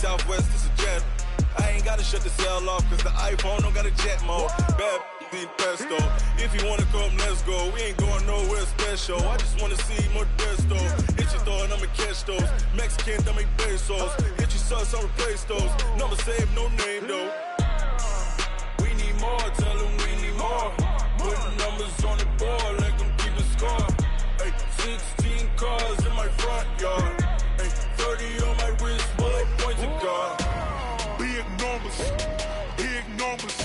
Southwest, it's a jet. I ain't gotta shut the cell off, cause the iPhone don't got a jet mode. Bad need pesto. If you wanna come, let's go. We ain't going nowhere special. I just wanna see more desto. Hit your throw and I'ma catch those. Mexican, that make pesos. Hit your sus, I'll replace those. Number save, no name though. We need more, tell them we need more. Putting numbers on the board, let them keep the score. Hey, 16 cars in my front yard. Hey, 30 on my wrist, bullet points of God. Big numbers, big numbers.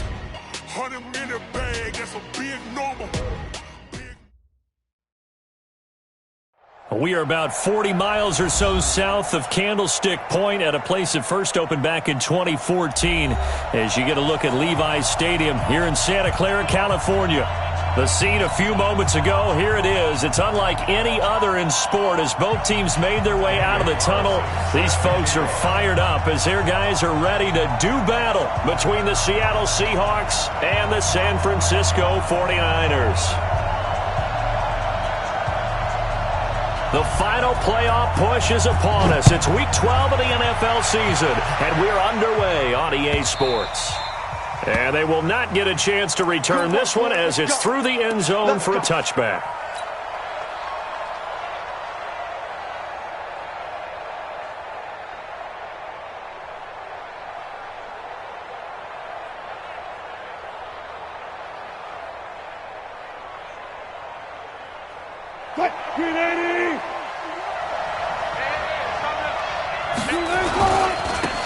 100 minute bag, that's a big number. We are about 40 miles or so south of Candlestick Point at a place that first opened back in 2014 as you get a look at Levi's Stadium here in Santa Clara, California. The scene a few moments ago, here it is. It's unlike any other in sport as both teams made their way out of the tunnel. These folks are fired up as their guys are ready to do battle between the Seattle Seahawks and the San Francisco 49ers. The final playoff push is upon us. It's Week 12 of the NFL season, and we're underway on EA Sports. And they will not get a chance to return this one as it's through the end zone for a touchback.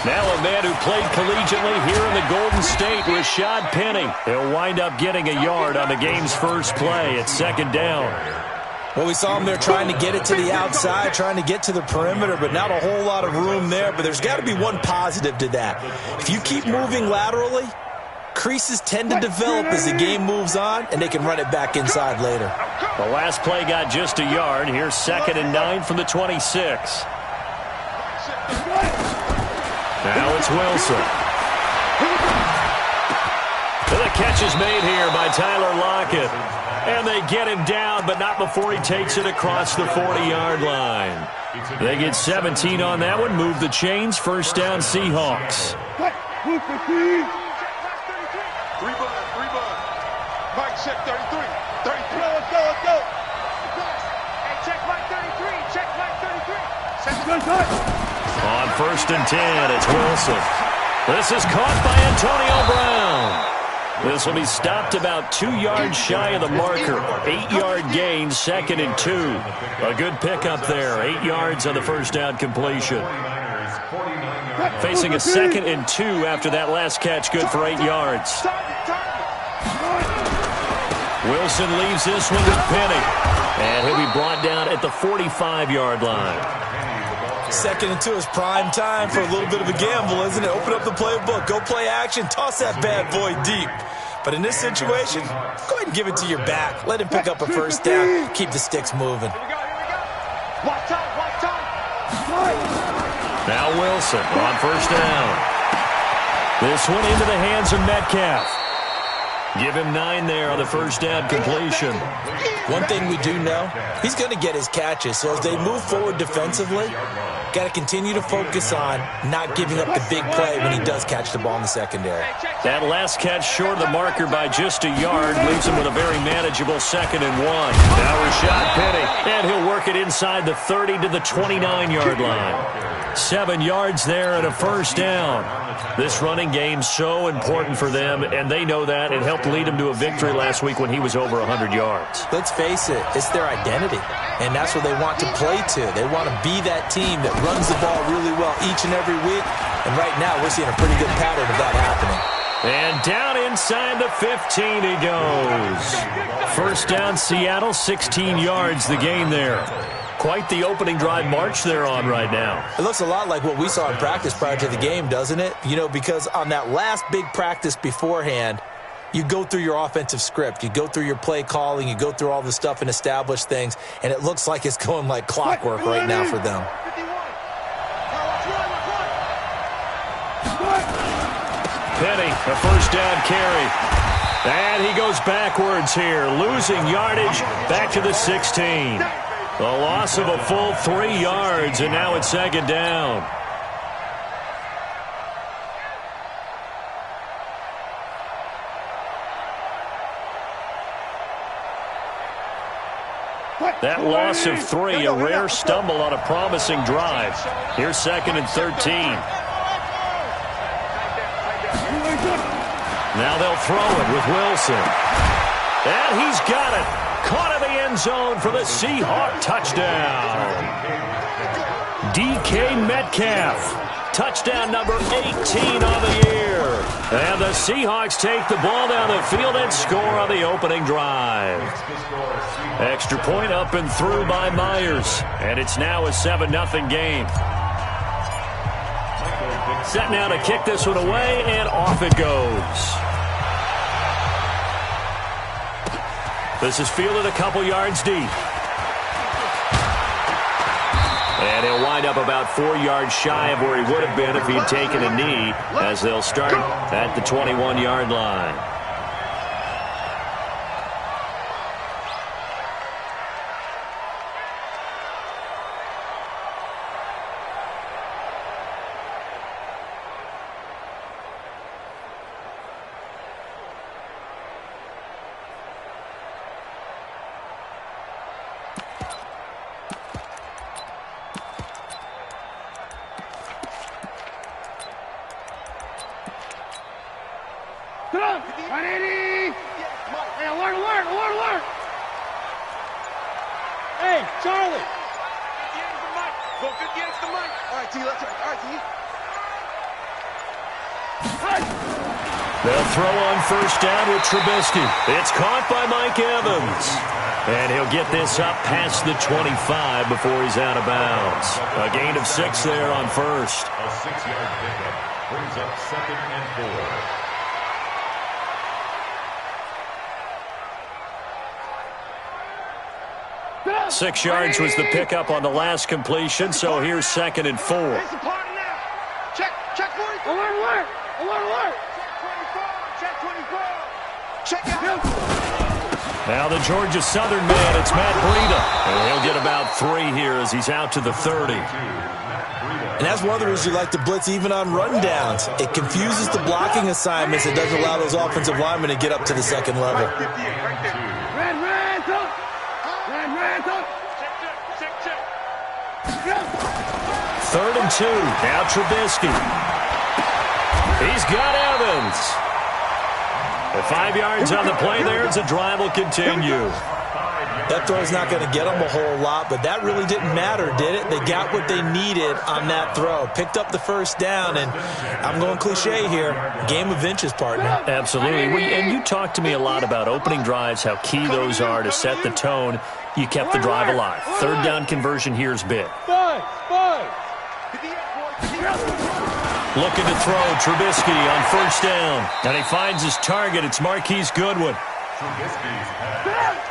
Now a man who played collegiately here in the Golden State, Rashad Penny. He'll wind up getting a yard on the game's first play at second down. Well, we saw him there trying to get it to the outside, trying to get to the perimeter, but not a whole lot of room there. But there's got to be one positive to that. If you keep moving laterally, creases tend to develop as the game moves on, and they can run it back inside later. The last play got just a yard. Here's 2nd and 9 from the 26. Now it's Wilson. The catch is made here by Tyler Lockett. And they get him down, but not before he takes it across the 40-yard line. They get 17 on that one, move the chains, first down Seahawks. Three bud. Mike, check 33. 33. Let's go. Hey, check Mike 33. Check Mike 33. On 1st and 10, it's Wilson. This is caught by Antonio Brown. This will be stopped about 2 yards shy of the marker. 8-yard gain, 2nd and 2. A good pickup there. 8 yards on the first down completion. Facing a 2nd and 2 after that last catch, good for 8 yards. Wilson leaves this one with Penny. And he'll be brought down at the 45-yard line. 2nd and 2 is prime time for a little bit of a gamble, isn't it? Open up the playbook, go play action, toss that bad boy deep. But in this situation, go ahead and give it to your back. Let him pick up a first down, keep the sticks moving. Watch out. Now Wilson on first down. This one into the hands of Metcalf. Give him 9 there on the first down completion. One thing we do know, he's going to get his catches. So as they move forward defensively, got to continue to focus on not giving up the big play when he does catch the ball in the secondary. That last catch short of the marker by just a yard leaves him with a very manageable 2nd and 1. Now Rashad Penny, and he'll work it inside the 30 to the 29-yard line. 7 yards there and a first down. This running game so important for them, and they know that. It helped lead them to a victory last week when he was over 100 yards. Let's face it, it's their identity, and that's what they want to play to. They want to be that team that runs the ball really well each and every week, and right now we're seeing a pretty good pattern of that happening. And down inside the 15 he goes. First down Seattle, 16 yards the gain there. Quite the opening drive march they're on right now. It looks a lot like what we saw in practice prior to the game, doesn't it? You know, because on that last big practice beforehand, you go through your offensive script. You go through your play calling. You go through all the stuff and establish things, and it looks like it's going like clockwork right now for them. Penny, a first down carry. And he goes backwards here, losing yardage back to the 16. A loss of a full 3 yards, and now it's 2nd down. That loss of 3, a rare stumble on a promising drive. Here's 2nd and 13. Now they'll throw it with Wilson. And he's got it. Caught in the end zone for the Seahawk touchdown. DK Metcalf. Touchdown number 18 on the year. And the Seahawks take the ball down the field and score on the opening drive. Extra point up and through by Myers. And it's now a 7-0 game. Set now to kick this one away, and off it goes. This is fielded a couple yards deep. And he'll wind up about 4 yards shy of where he would have been if he'd taken a knee, as they'll start at the 21-yard line. They'll throw on first down with Trubisky. It's caught by Mike Evans. And he'll get this up past the 25 before he's out of bounds. A gain of 6 there on first. A 6-yard pickup brings up 2nd and 4. 6 yards was the pickup on the last completion, so here's 2nd and 4. Check 44. Alert. Check 24. Check out. Now the Georgia Southern man, it's Matt Breida. And he'll get about 3 here as he's out to the 30. And that's one of the reasons you like to blitz even on rundowns. It confuses the blocking assignments. It doesn't allow those offensive linemen to get up to the second level. Third and 2. Now Trubisky. He's got Evans. 5 yards on the play there as the drive will continue. That throw's not going to get them a whole lot, but that really didn't matter, did it? They got what they needed on that throw. Picked up the first down, and I'm going cliche here. Game of inches, partner. Absolutely. And you talked to me a lot about opening drives, how key those are to set the tone. You kept the drive alive. Third down conversion here is big. Looking to throw, Trubisky on first down. And he finds his target. It's Marquise Goodwin.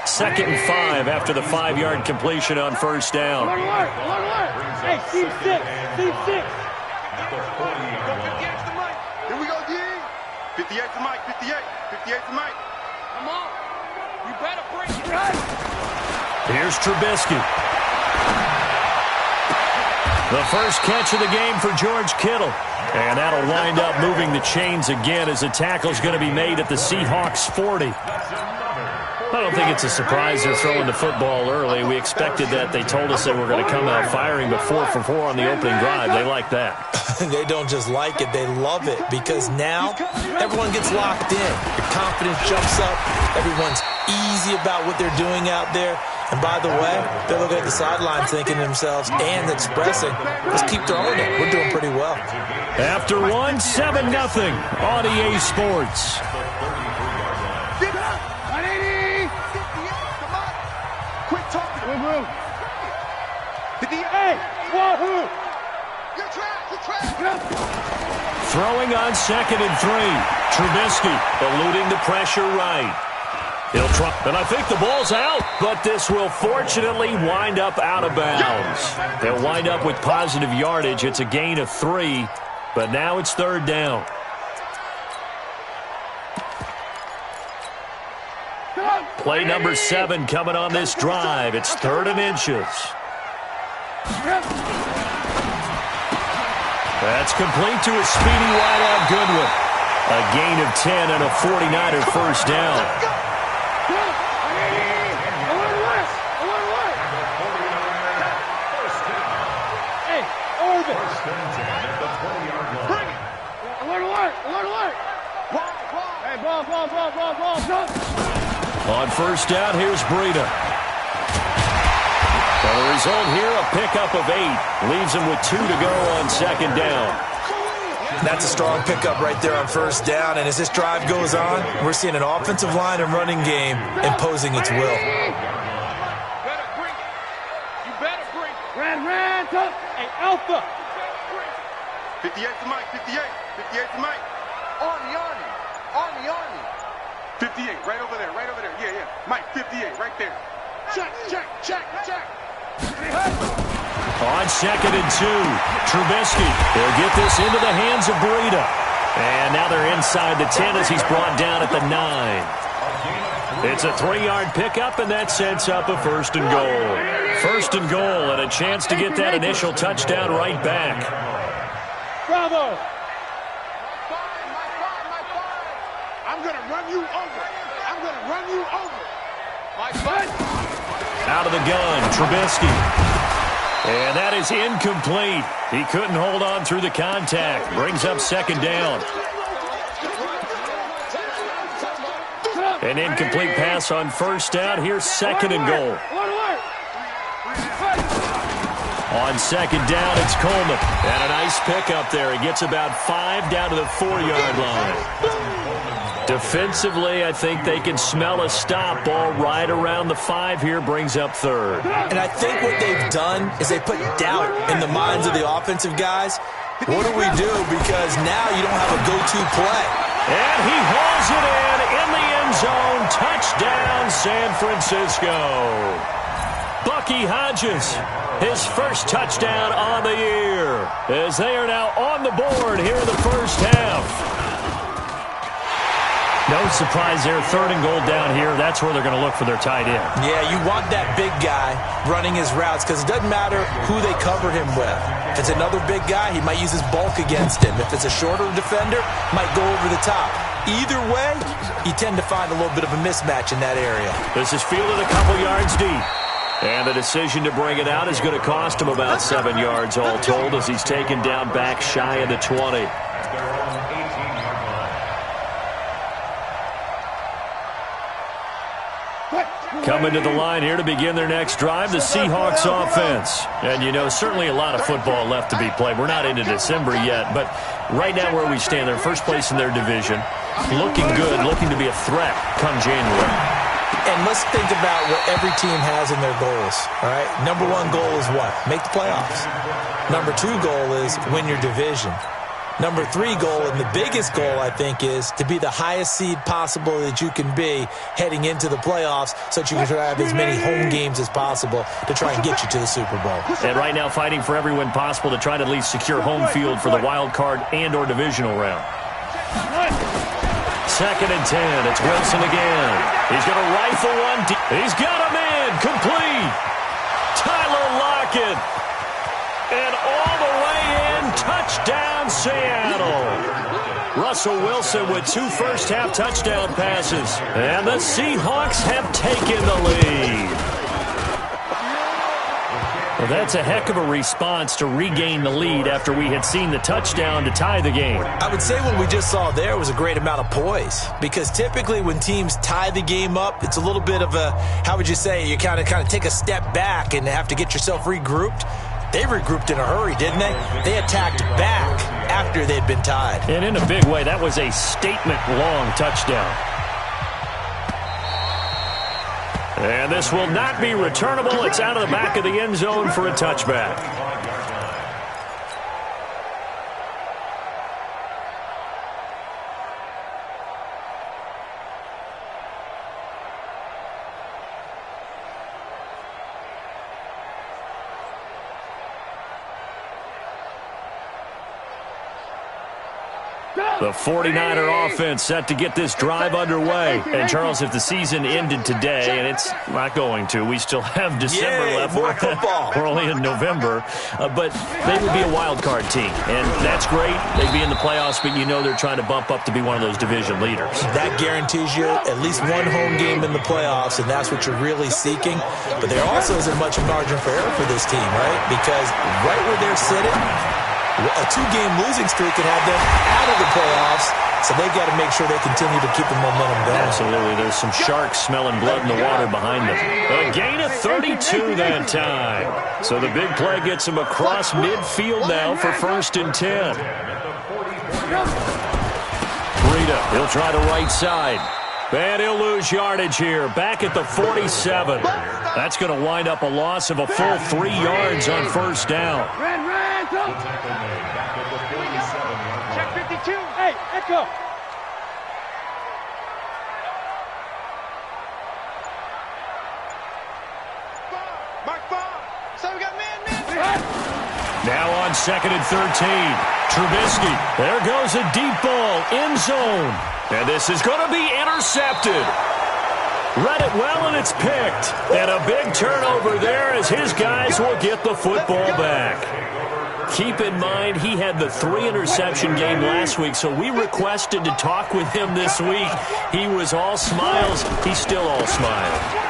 2nd and 5 after the 5-yard completion on first down. Hey, Steve 6. Here we go, D. 58 to Mike. 58 to Mike. Come on. You better bring it. Here's Trubisky. The first catch of the game for George Kittle. And that'll wind up moving the chains again as the tackle's going to be made at the Seahawks 40. I don't think it's a surprise they're throwing the football early. We expected that. They told us they were going to come out firing, but 4 for 4 on the opening drive. They like that. They don't just like it, they love it, because now everyone gets locked in. Your confidence jumps up. Everyone's easy about what they're doing out there. And by the way, they're looking at the sidelines thinking to themselves and expressing, let's keep throwing it. We're doing pretty well. After 1, 7-0 on EA Sports. Quick talking. Throwing on 2nd and 3. Trubisky eluding the pressure right. He'll try, and I think the ball's out, but this will fortunately wind up out of bounds. They'll wind up with positive yardage. It's a gain of 3, but now it's third down. Play number 7 coming on this drive. It's 3rd and inches. That's complete to a speedy wideout Goodwin. A gain of 10 and a 49er first down. Hey, ball. On first down, here's Breida. So the result here, a pickup of 8. Leaves him with 2 to go on second down. That's a strong pickup right there on first down. And as this drive goes on, we're seeing an offensive line and running game imposing its will. You better bring it. Ran, tough. Hey, Alpha. 58 to Mike, 58. 58 to Mike. Arnie. 58, right over there. Yeah. Mike, 58, right there. Check. On second and 2, Trubisky. He'll get this into the hands of Breida. And now they're inside the 10 as he's brought down at the 9. It's a 3-yard pickup, and that sets up a first and goal. First and goal, and a chance to get that initial touchdown right back. Bravo. I'm going to run you over. Out of the gun, Trubisky. And that is incomplete. He couldn't hold on through the contact. Brings up second down. An incomplete pass on first down. Here's second and goal. On second down, it's Coleman. And a nice pickup there. He gets about 5 down to the 4-yard line. Defensively, I think they can smell a stop. Ball right around the 5 here, brings up third. And I think what they've done is they put doubt in the minds of the offensive guys. What do we do? Because now you don't have a go-to play. And he hauls it in the end zone. Touchdown, San Francisco. Bucky Hodges, his first touchdown on the year, as they are now on the board here in the first half. No surprise there, third and goal down here. That's where they're going to look for their tight end. Yeah, you want that big guy running his routes because it doesn't matter who they cover him with. If it's another big guy, he might use his bulk against him. If it's a shorter defender, might go over the top. Either way, you tend to find a little bit of a mismatch in that area. This is fielded a couple yards deep. And the decision to bring it out is going to cost him about 7 yards all told as he's taken down back shy of the 20. Coming to the line here to begin their next drive, the Seahawks offense. And, you know, certainly a lot of football left to be played. We're not into December yet, but right now where we stand, they're first place in their division. Looking good, looking to be a threat come January. And let's think about what every team has in their goals, all right? Number 1 goal is what? Make the playoffs. Number 2 goal is win your division. Number 3 goal, and the biggest goal, I think, is to be the highest seed possible that you can be heading into the playoffs so that you can have as many home games as possible to try and get you to the Super Bowl. And right now fighting for every win possible to try to at least secure home field for the wild card and or divisional round. Second and 10. It's Wilson again. He's going to rifle one deep. He's got him in. Complete. Tyler Lockett. And all the way in. Touchdown, Seattle. Russell Wilson with 2 first-half touchdown passes. And the Seahawks have taken the lead. Well, that's a heck of a response to regain the lead after we had seen the touchdown to tie the game. I would say what we just saw there was a great amount of poise, because typically when teams tie the game up, it's a little bit of a, how would you say, you kind of take a step back and have to get yourself regrouped. They regrouped in a hurry, didn't they? They attacked back after they'd been tied. And in a big way, that was a statement-long touchdown. And this will not be returnable. It's out of the back of the end zone for a touchback. The 49er offense set to get this drive underway. And, Charles, if the season ended today, and it's not going to, we still have December left. More football. We're only in November. But they would be a wild card team. And that's great. They'd be in the playoffs, but you know they're trying to bump up to be one of those division leaders. That guarantees you at least one home game in the playoffs, and that's what you're really seeking. But there also isn't much margin for error for this team, right? Because right where they're sitting, A 2-game losing streak could have them out of the playoffs, so they've got to make sure they continue to keep the momentum going. Absolutely. There's some sharks smelling blood in the water behind them. A gain of 32 that time. So the big play gets him across midfield now for 1st and 10. Rita, he'll try to right side. And he'll lose yardage here. Back at the 47. That's going to wind up a loss of a full 3 yards on 1st down. Check 52. Hey, Echo. Mark 5. So we got man. Now on 2nd and 13. Trubisky. There goes a deep ball. End zone. And this is going to be intercepted. Read it well, and it's picked. And a big turnover there as his guys will get the football back. Keep in mind, he had the 3-interception game last week, so we requested to talk with him this week. He was all smiles. He's still all smiles.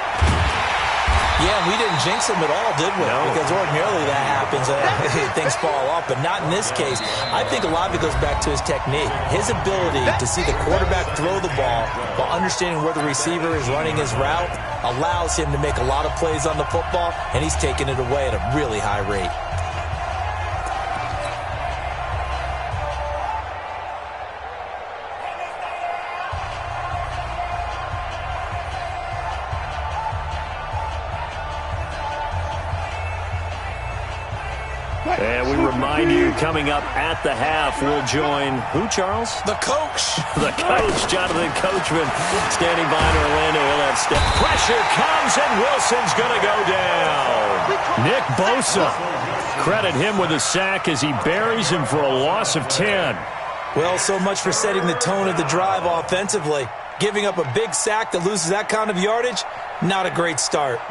Yeah, we didn't jinx him at all, did we? No. Because ordinarily that happens. Things fall off, but not in this case. I think a lot of it goes back to his technique. His ability to see the quarterback throw the ball while understanding where the receiver is running his route allows him to make a lot of plays on the football, and he's taking it away at a really high rate. And we remind you, coming up at the half, we'll join who, Charles? The coach. The coach, Jonathan Coachman, standing behind Orlando. He'll have step. Pressure comes, and Wilson's going to go down. Nick Bosa. Credit him with a sack as he buries him for a loss of 10. Well, so much for setting the tone of the drive offensively. Giving up a big sack that loses that kind of yardage, not a great start.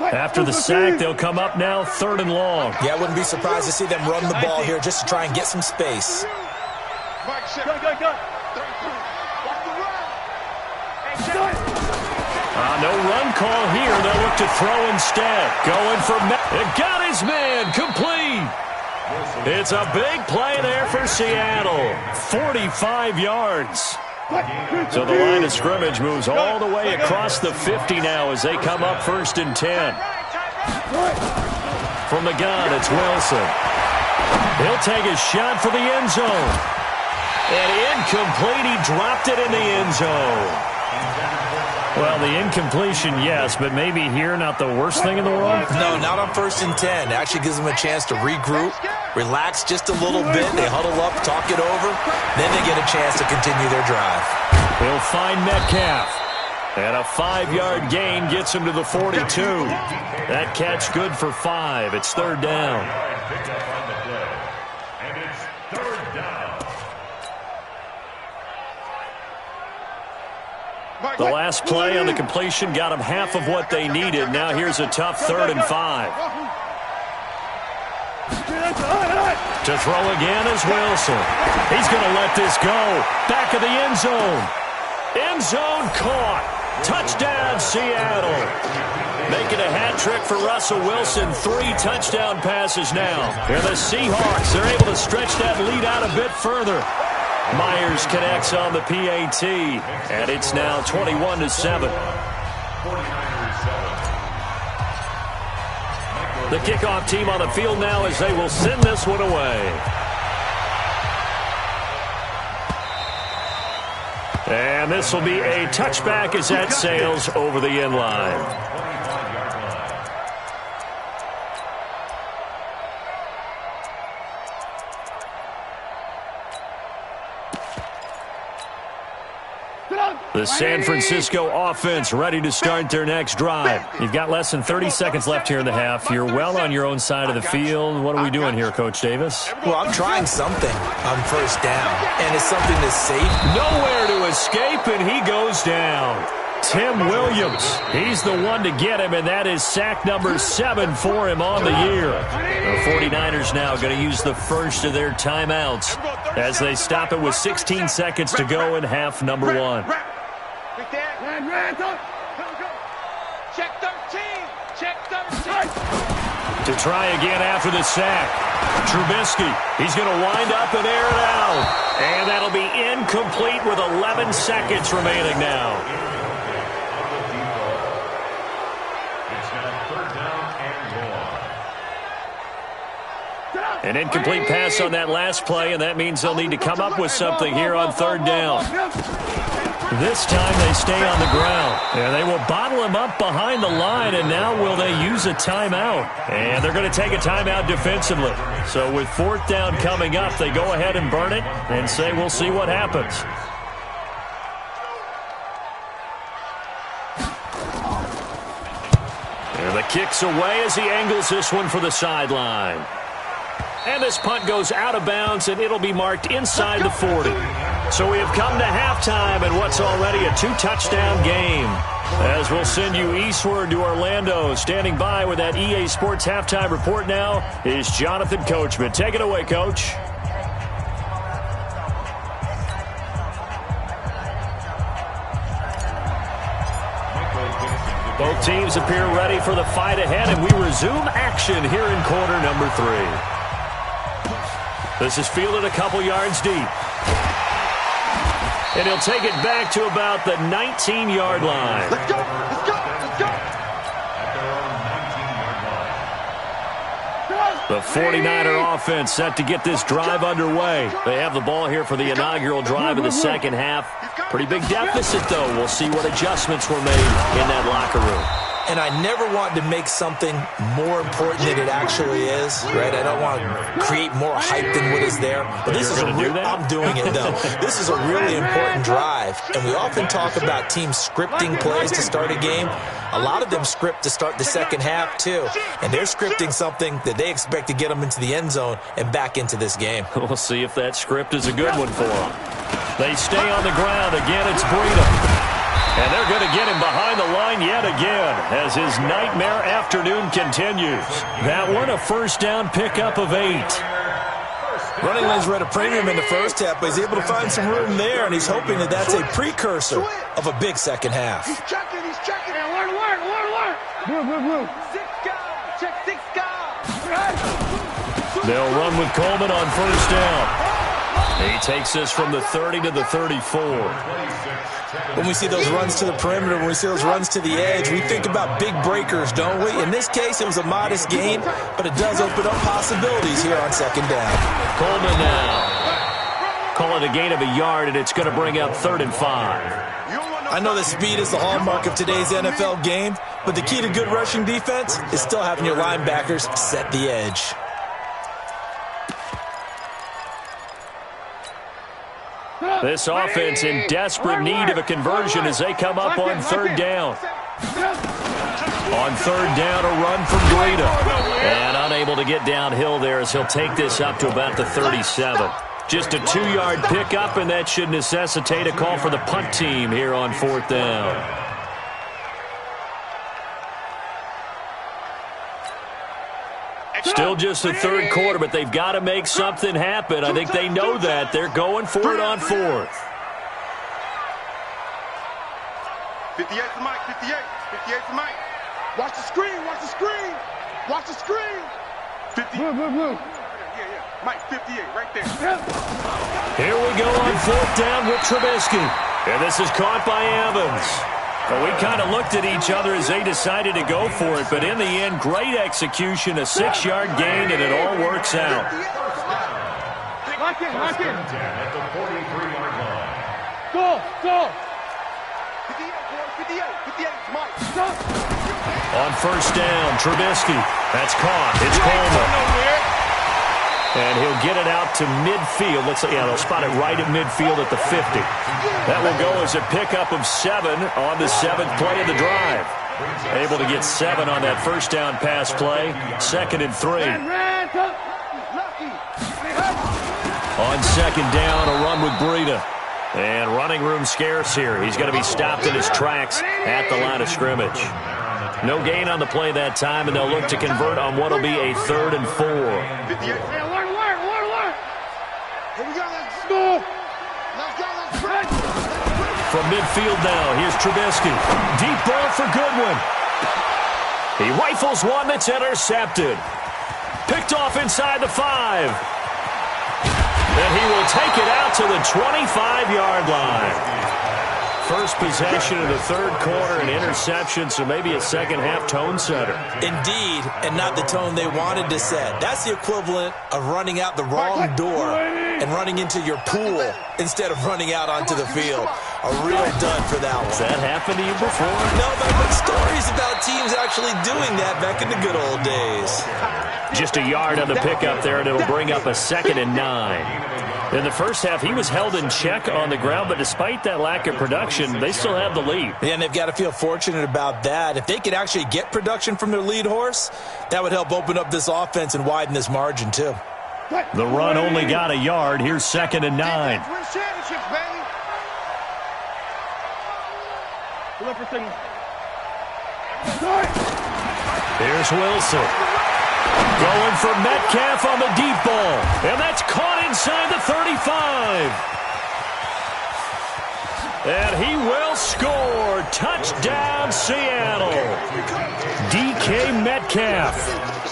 After the sack, they'll come up now 3rd and long. Yeah, I wouldn't be surprised to see them run the ball here just to try and get some space. No run call here. They'll look to throw instead. Going for it. Got his man. Complete. It's a big play there for Seattle. 45 yards. So the line of scrimmage moves all the way across the 50 now as they come up 1st and 10. From the gun, it's Wilson. He'll take a shot for the end zone. And incomplete. He dropped it in the end zone. Well, the incompletion, yes, but maybe here not the worst thing in the world? No, not on 1st and 10. It actually gives them a chance to regroup, relax just a little bit. They huddle up, talk it over. Then they get a chance to continue their drive. He'll find Metcalf. And a 5-yard gain gets him to the 42. That catch good for 5. It's 3rd down. The last play on the completion got them half of what they needed. Now here's a tough 3rd and 5. To throw again is Wilson. He's going to let this go. Back of the end zone. End zone caught. Touchdown, Seattle. Making a hat trick for Russell Wilson. 3 touchdown passes now. And the Seahawks, they're able to stretch that lead out a bit further. Myers connects on the PAT, and it's now 21-7. The kickoff team on the field now as they will send this one away. And this will be a touchback as that sails over the end line. The San Francisco offense ready to start their next drive. You've got less than 30 seconds left here in the half. You're well on your own side of the field. What are we doing here, Coach Davis? Well, I'm trying something on 1st down, and it's something that's safe. Nowhere to escape, and he goes down. Tim Williams, he's the one to get him, and that is sack number 7 for him on the year. The 49ers now going to use the first of their timeouts as they stop it with 16 seconds to go in half number 1. Check 13. To try again after the sack. Trubisky, he's going to wind up and air it out. And that'll be incomplete with 11 seconds remaining now. An incomplete pass on that last play, and that means they'll need to come up with something here on third down. This time they stay on the ground. And they will bottle him up behind the line, and now will they use a timeout? And they're going to take a timeout defensively. So with fourth down coming up, they go ahead and burn it and say we'll see what happens. And the kick's away as he angles this one for the sideline. And this punt goes out of bounds, and it'll be marked inside the 40. So we have come to halftime in what's already a 2-touchdown game. As we'll send you eastward to Orlando. Standing by with that EA Sports halftime report now is Jonathan Coachman. Take it away, Coach. Both teams appear ready for the fight ahead, and we resume action here in quarter number 3. This is fielded a couple yards deep. And he'll take it back to about the 19-yard line. Let's go, let's go, let's go. The 49er offense set to get this drive underway. They have the ball here for the inaugural drive of the second half. Pretty big deficit, though. We'll see what adjustments were made in that locker room. And I never want to make something more important than it actually is, right? I don't want to create more hype than what is there. But this is I'm doing it, though. This is a really important drive. And we often talk about teams scripting plays to start a game. A lot of them script to start the second half, too. And they're scripting something that they expect to get them into the end zone and back into this game. We'll see if that script is a good one for them. They stay on the ground. Again, it's Breida. And they're going to get him behind the line yet again as his nightmare afternoon continues. That one, a first down pickup of 8. Running lanes were at a premium in the first half, but he's able to find some room there, and he's hoping that that's a precursor of a big second half. He's checking, he's checking. Alert. Move. 6 guys. Check 6 guys. They'll run with Coleman on first down. He takes this from the 30 to the 34. When we see those runs to the perimeter, when we see those runs to the edge, we think about big breakers, don't we? In this case, it was a modest gain, but it does open up possibilities here on second down. Coleman now. Call it a gain of a yard, and it's going to bring up 3rd and 5. I know that speed is the hallmark of today's NFL game, but the key to good rushing defense is still having your linebackers set the edge. This offense in desperate need of a conversion as they come up on 3rd down. On 3rd down, a run from Breida. And unable to get downhill there as he'll take this up to about the 37. Just a 2-yard pickup, and that should necessitate a call for the punt team here on 4th down. Still just the 3rd quarter, but they've got to make something happen. I think they know that. They're going for it on 4th. 58 to Mike, 58 to Mike. Watch the screen. Watch the screen. 50. Move. Yeah. Mike, 58, right there. Here we go on 4th down with Trubisky. And this is caught by Evans. Well, we kind of looked at each other as they decided to go for it, but in the end, great execution, a 6-yard gain, and it all works out. Lock in. At the 43-yard line. Go. 58, Mike. On first down, Trubisky. That's caught. It's Coleman. And he'll get it out to midfield. Looks like, they'll spot it right at midfield at the 50. That will go as a pickup of 7 on the 7th play of the drive. Able to get 7 on that first down pass play. 2nd and 3. On 2nd down, a run with Breida. And running room scarce here. He's going to be stopped in his tracks at the line of scrimmage. No gain on the play that time, and they'll look to convert on what will be a 3rd and 4. 58. Here we go, let's go. Let's break. From midfield now, here's Trubisky. Deep ball for Goodwin. He rifles one that's intercepted. Picked off inside the 5. And he will take it out to the 25-yard line. First possession of the third quarter, an interception, so maybe a second-half tone setter. Indeed, and not the tone they wanted to set. That's the equivalent of running out the wrong door and running into your pool instead of running out onto the field. A real dud for that one. Has that happened to you before? No, but I've heard stories about teams actually doing that back in the good old days. Just a yard on the pickup there, and it'll bring up a 2nd and 9. In the first half, he was held in check on the ground, but despite that lack of production, they still have the lead. Yeah, and they've got to feel fortunate about that. If they could actually get production from their lead horse, that would help open up this offense and widen this margin, too. The run only got a yard. Here's 2nd and 9. Here's Wilson. Going for Metcalf on the deep ball. And that's caught inside the 35. And he will score. Touchdown, Seattle. DK Metcalf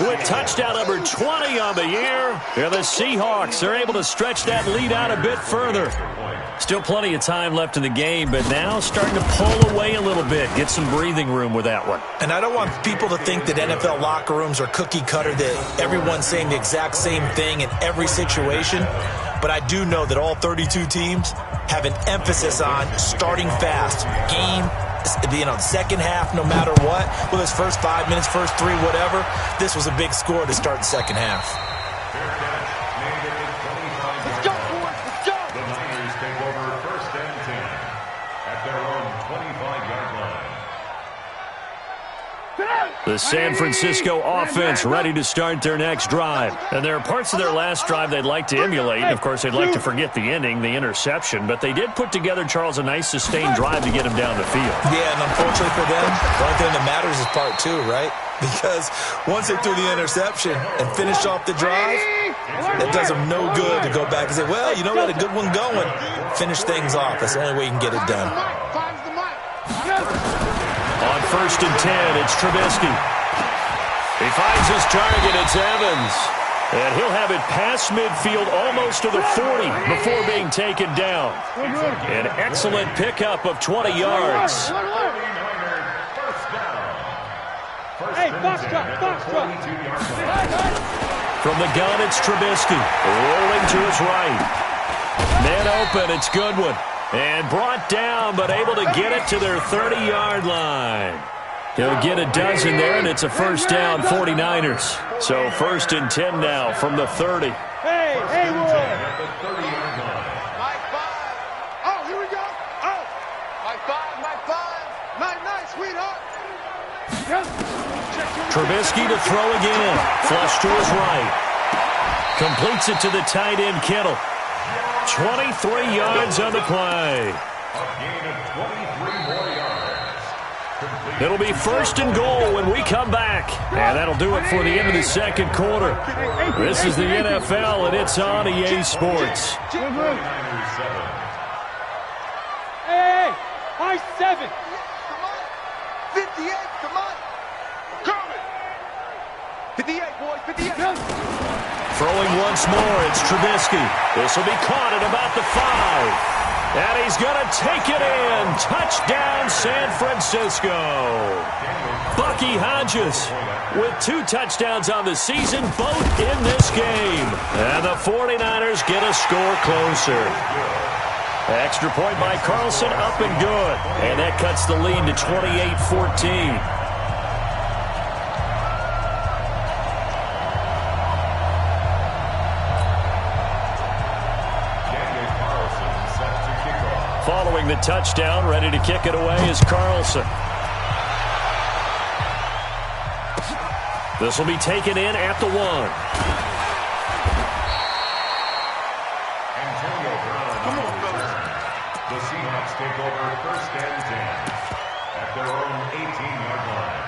with touchdown number 20 on the year. And the Seahawks are able to stretch that lead out a bit further. Still plenty of time left in the game, but now starting to pull away a little bit. Get some breathing room with that one. And I don't want people to think that NFL locker rooms are cookie cutter, that everyone's saying the exact same thing in every situation. But I do know that all 32 teams have an emphasis on starting fast. Game, second half, no matter what. Whether it's first 5 minutes, first 3, whatever. This was a big score to start the second half. Let's go, boys. Let's go. The Niners take over 1st and 10 at their own 25-yard line. The San Francisco offense ready to start their next drive. And there are parts of their last drive they'd like to emulate. Of course, they'd like to forget the ending, the interception. But they did put together, Charles, a nice sustained drive to get him down the field. Yeah, and unfortunately for them, the only thing that matters is part 2, right? Because once they threw the interception and finished off the drive, that does them no good to go back and say, well, you know, we had a good one going. Finish things off. That's the only way you can get it done. On 1st and 10, it's Trubisky. He finds his target. It's Evans. And he'll have it past midfield almost to the 40 before being taken down. An excellent pickup of 20 yards. Hey, box truck. From the gun, it's Trubisky. Rolling to his right. Man open, it's Goodwin. And brought down, but able to get it to their 30-yard line. He'll get a dozen there, and it's a first down, 49ers. So 1st and 10 now from the 30. Hey, Wood. Mike 5. Oh, here we go. Oh. Mike 5. Night, sweetheart. Trubisky to throw again. Flush to his right. Completes it to the tight end, Kittle. 23 yards on the play. A gain of 23 more yards. It'll be 1st and goal when we come back. And that'll do it for the end of the second quarter. This is the NFL, and it's on EA Sports. Hey, high 7. Come on. 58, come on. Coming. 58, boys, 58. Throwing once more, it's Trubisky. This will be caught at about the 5. And he's going to take it in. Touchdown, San Francisco. Bucky Hodges with 2 touchdowns on the season, both in this game. And the 49ers get a score closer. Extra point by Carlson, up and good. And that cuts the lead to 28-14. Following the touchdown, ready to kick it away is Carlson. This will be taken in at the 1. Antonio Brown. The Seahawks take over 1st and 10 at their own 18-yard line.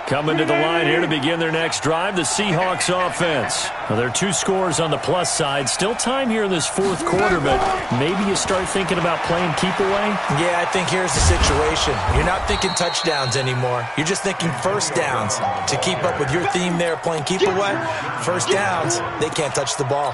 Coming to the line here to begin their next drive, the Seahawks offense. Well, there are 2 scores on the plus side. Still time here in this fourth quarter, but maybe you start thinking about playing keep away? Yeah, I think here's the situation. You're not thinking touchdowns anymore. You're just thinking first downs. To keep up with your theme there, playing keep away, first downs, they can't touch the ball.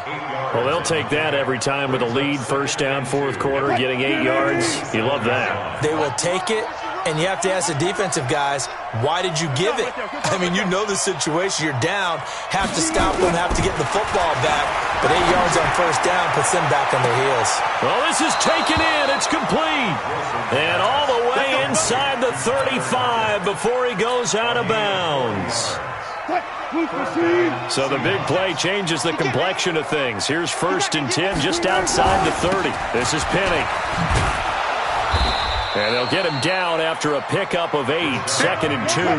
Well, they'll take that every time with a lead, first down, fourth quarter, getting 8 yards. You love that. They will take it. And you have to ask the defensive guys, why did you give it? I mean, you know the situation. You're down, have to stop them, have to get the football back. But 8 yards on first down puts them back on their heels. Well, this is taken in. It's complete. And all the way inside the 35 before he goes out of bounds. So the big play changes the complexion of things. Here's 1st and 10 just outside the 30. This is Penny. And they'll get him down after a pickup of 8, 2nd and 2. And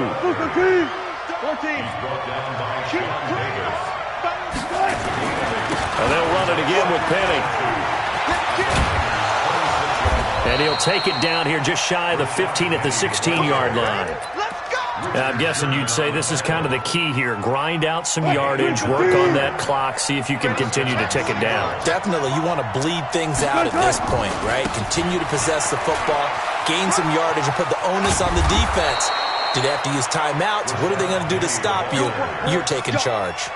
they'll run it again with Penny. And he'll take it down here just shy of the 15 at the 16-yard line. I'm guessing you'd say this is kind of the key here. Grind out some yardage, work on that clock, see if you can continue to tick it down. Definitely. You want to bleed things out at this point, right? Continue to possess the football, gain some yardage, and put the onus on the defense. Do they have to use timeouts? What are they going to do to stop you? You're taking charge.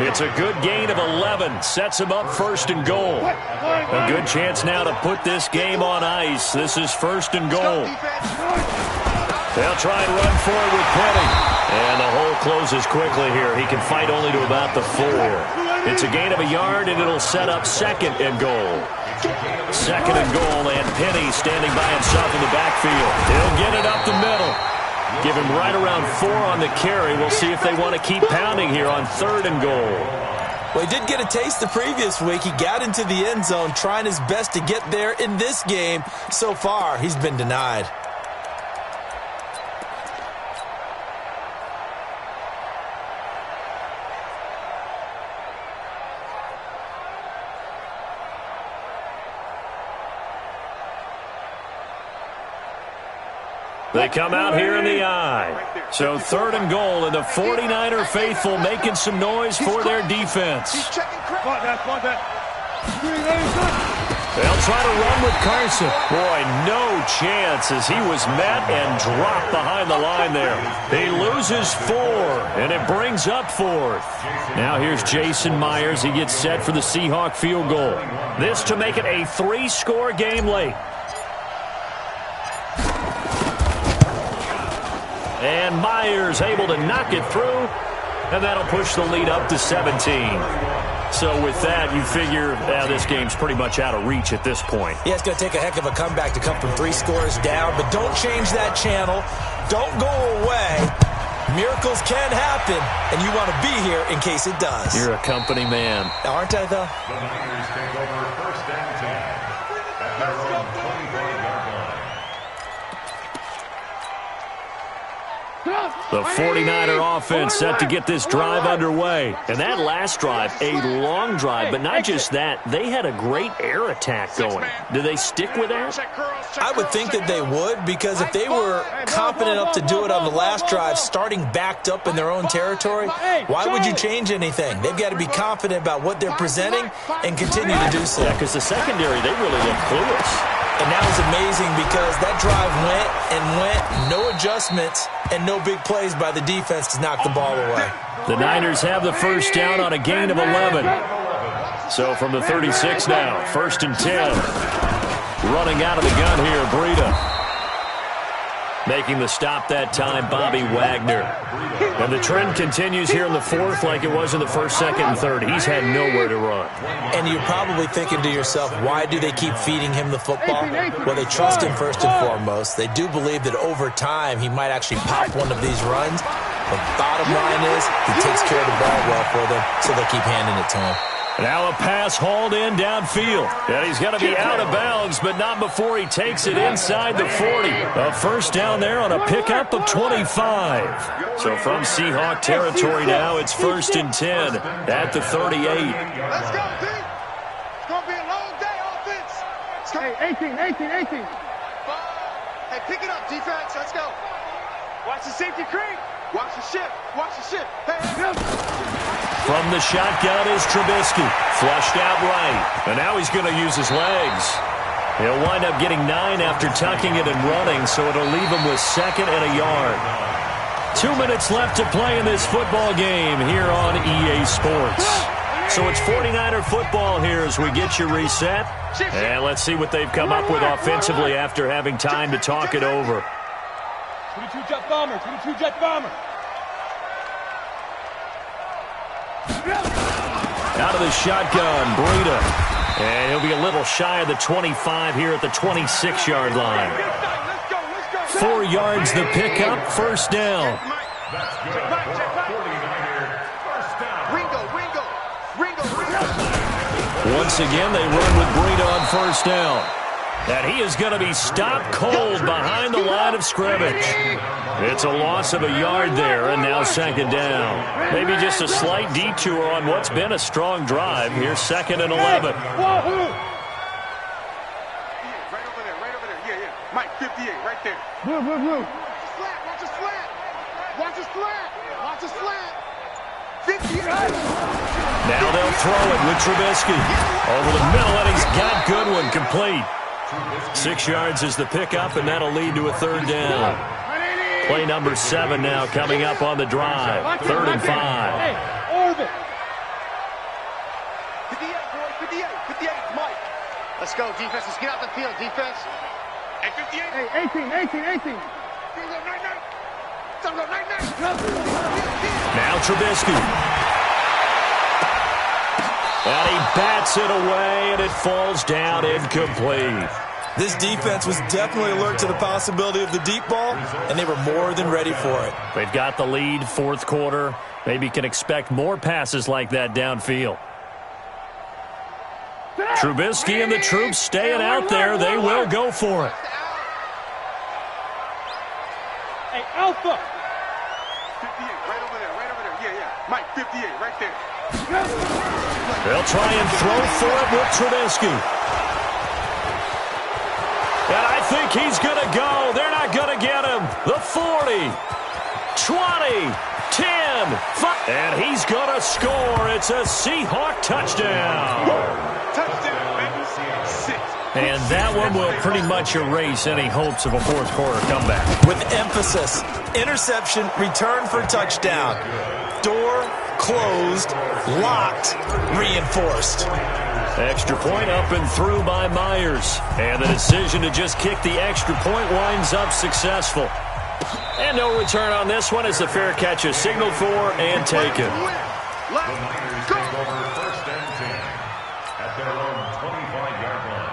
It's a good gain of 11. Sets him up 1st and goal. A good chance now to put this game on ice. This is 1st and goal. They'll try and run for it with Penny. And the hole closes quickly here. He can fight only to about the 4. It's a gain of a yard, and it'll set up 2nd and goal. 2nd and goal, and Penny standing by himself in the backfield. He'll get it up the middle. Give him right around 4 on the carry. We'll see if they want to keep pounding here on 3rd and goal. Well, he did get a taste the previous week. He got into the end zone, trying his best to get there in this game. So far, he's been denied. They come out here in the eye. So 3rd and goal, and the 49er faithful making some noise for their defense. They'll try to run with Carson. Boy, no chance as he was met and dropped behind the line there. He loses 4, and it brings up 4th. Now here's Jason Myers. He gets set for the Seahawk field goal. This to make it a 3-score game late. And Myers able to knock it through, and that'll push the lead up to 17. So with that, you figure this game's pretty much out of reach at this point. Yeah, it's going to take a heck of a comeback to come from 3 scores down, but don't change that channel. Don't go away. Miracles can happen, and you want to be here in case it does. You're a company man. Aren't I, though? The Niners take over 1st and 10 at their own 25-yard line. The 49er offense set to get this drive underway. And that last drive, a long drive, but not just that. They had a great air attack going. Do they stick with that? I would think that they would, because if they were confident enough to do it on the last drive, starting backed up in their own territory, why would you change anything? They've got to be confident about what they're presenting and continue to do so. Yeah, because the secondary, they really look clueless. And that was amazing because that drive went and went, no adjustments, and no big plays by the defense to knock the ball away. The Niners have the first down on a gain of 11. So from the 36 now, 1st and 10. Running out of the gun here, Breida. Making the stop that time, Bobby Wagner. And the trend continues here in the 4th like it was in the 1st, 2nd, and 3rd. He's had nowhere to run. And you're probably thinking to yourself, why do they keep feeding him the football? Well, they trust him first and foremost. They do believe that over time he might actually pop one of these runs. The bottom line is he takes care of the ball well for them, so they keep handing it to him. Now a pass hauled in downfield. And he's going to be out of bounds, but not before he takes it inside the 40. A first down there on a pickup of 25. So from Seahawk territory now, it's 1st and 10 at the 38. Let's go, team. It's going to be a long day, offense. Hey, 18. Hey, pick it up, defense. Let's go. Watch the safety creep. Watch the ship. Watch the ship. Hey. From the shotgun is Trubisky. Flushed out right. And now he's going to use his legs. He'll wind up getting 9 after tucking it and running, so it'll leave him with 2nd and a yard. 2 minutes left to play in this football game here on EA Sports. So it's 49er football here as we get you reset. And let's see what they've come up with offensively after having time to talk it over. 22 jet bomber, 22 jet bomber. Out of the shotgun, Breida. And he'll be a little shy of the 25 here at the 26-yard line. 4 yards the pickup, 1st down. Once again, they run with Breida on 1st down. And he is going to be stopped cold behind the line of scrimmage. It's a loss of a yard there, and now 2nd down. Maybe just a slight detour on what's been a strong drive. Here's 2nd and 11. Right over there. Yeah. Mike, 58, right there. Blue. Watch a slant. Watch a slant. Watch a slant. 58. Now they'll throw it with Trubisky. Over the middle, and he's got Goodwin complete. 6 yards is the pickup, and that'll lead to a 3rd down. Play number 7 now coming up on the drive. 3rd and 5. Hey, orbit. 58, boy. 58, Mike. Let's go, defense. Let's get out the field, defense. Hey, 58. Hey, 18. Now Trubisky. And he bats it away, and it falls down incomplete. This defense was definitely alert to the possibility of the deep ball, and they were more than ready for it. They've got the lead, 4th quarter. Maybe can expect more passes like that downfield. Trubisky and the troops staying out there. They will go for it. Hey, Alpha. 58, right over there. Yeah. Mike, 58, right there. They'll try and throw for it with Trubisky. And I think he's going to go. They're not going to get him. The 40, 20, 10, 5. And he's going to score. It's a Seahawk touchdown. Touchdown, baby. 6. And that one will pretty much erase any hopes of a 4th quarter comeback. With emphasis, interception, return for touchdown. Door closed, locked, reinforced. Extra point up and through by Myers. And the decision to just kick the extra point winds up successful. And no return on this one as the fair catch is signaled for and taken. The Niners take over 1st and 10 at their own 25-yard line.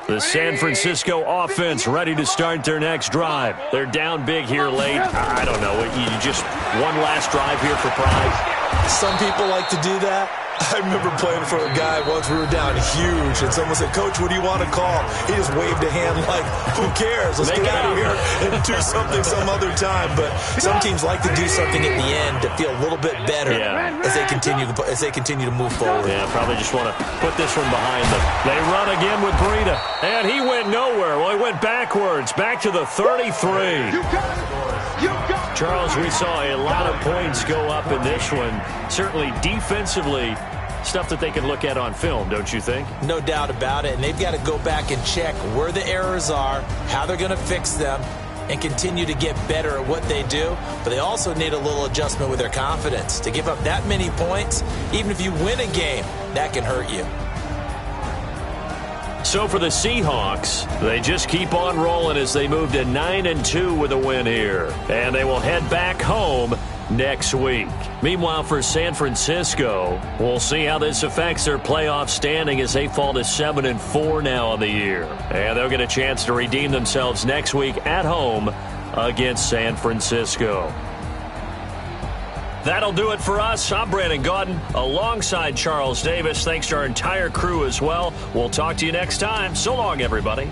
The San Francisco offense ready to start their next drive. They're down big here late. I don't know. You just one last drive here for pride. Some people like to do that. I remember playing for a guy once. We were down huge, and someone said, "Coach, what do you want to call?" He just waved a hand like, "Who cares? Let's get out of here and do something some other time." But some teams like to do something at the end to feel a little bit better as they continue to move forward. Yeah, probably just want to put this one behind them. They run again with Breida, and he went nowhere. Well, he went backwards, back to the 33. Charles, we saw a lot of points go up in this one. Certainly defensively, stuff that they can look at on film, don't you think? No doubt about it, and they've got to go back and check where the errors are, how they're going to fix them, and continue to get better at what they do. But they also need a little adjustment with their confidence. To give up that many points, even if you win a game, that can hurt you. So for the Seahawks, they just keep on rolling as they move to 9-2 with a win here. And they will head back home next week. Meanwhile, for San Francisco, we'll see how this affects their playoff standing as they fall to 7-4 now on the year. And they'll get a chance to redeem themselves next week at home against San Francisco. That'll do it for us. I'm Brandon Gaudin alongside Charles Davis. Thanks to our entire crew as well. We'll talk to you next time. So long, everybody.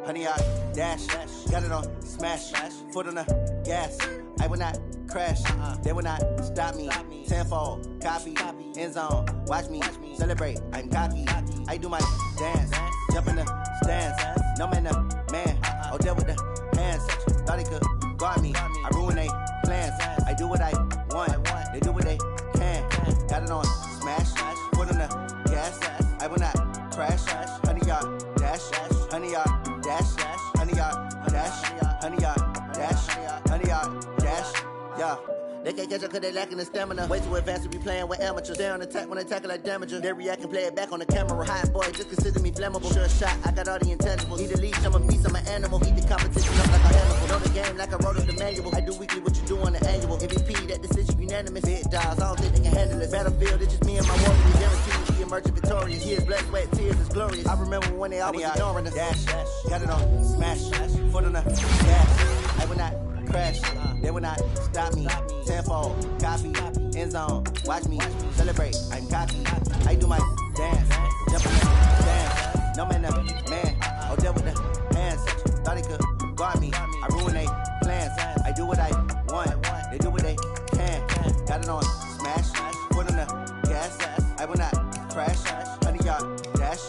Honey, I dash, got it on smash, foot on the gas. I will not crash, they will not stop me. Tenfold, copy, end zone, watch me celebrate. I'm cocky, I do my dance, jump in the stands. No man, the man, oh, deal with the hands. Thought he could guard me, I ruin they plans. I do what I want, they do what they can. Got it on smash, foot on the gas. I will not crash, honey, y'all dash, honey, y'all dash, honey, y'all dash, honey, y'all dash, honey, y'all dash, yeah. They can't catch up cause they lacking the stamina. Way too advanced to be playing with amateurs. They on attack when they tackle like damager. They react and play it back on the camera. Hot boy, just consider me flammable. Sure shot, I got all the intangibles. Need a leash, I'm a beast, I'm an animal. Eat the competition up like a animal. Know the game like I wrote up the manual. I do weekly what you do on the annual. MVP, that decision unanimous. Big dogs, I don't think they can handle it. Battlefield, it's just me and my warriors. Guaranteed to be emerging victorious. Years, blood, sweat, tears, is glorious. I remember when they always ignoring us. Dash, got it on smash, foot on the gas. I will not crash, they will not stop me. Tenfold, copy, end zone, watch me celebrate. I'm cocky, I do my dance, jump in the dance. No man, the man, oh, deal with the hands. Thought he could guard me, I ruin they plans. I do what I want, they do what they can. Got it on smash, foot on the gas. I will not crash, honey, y'all dash,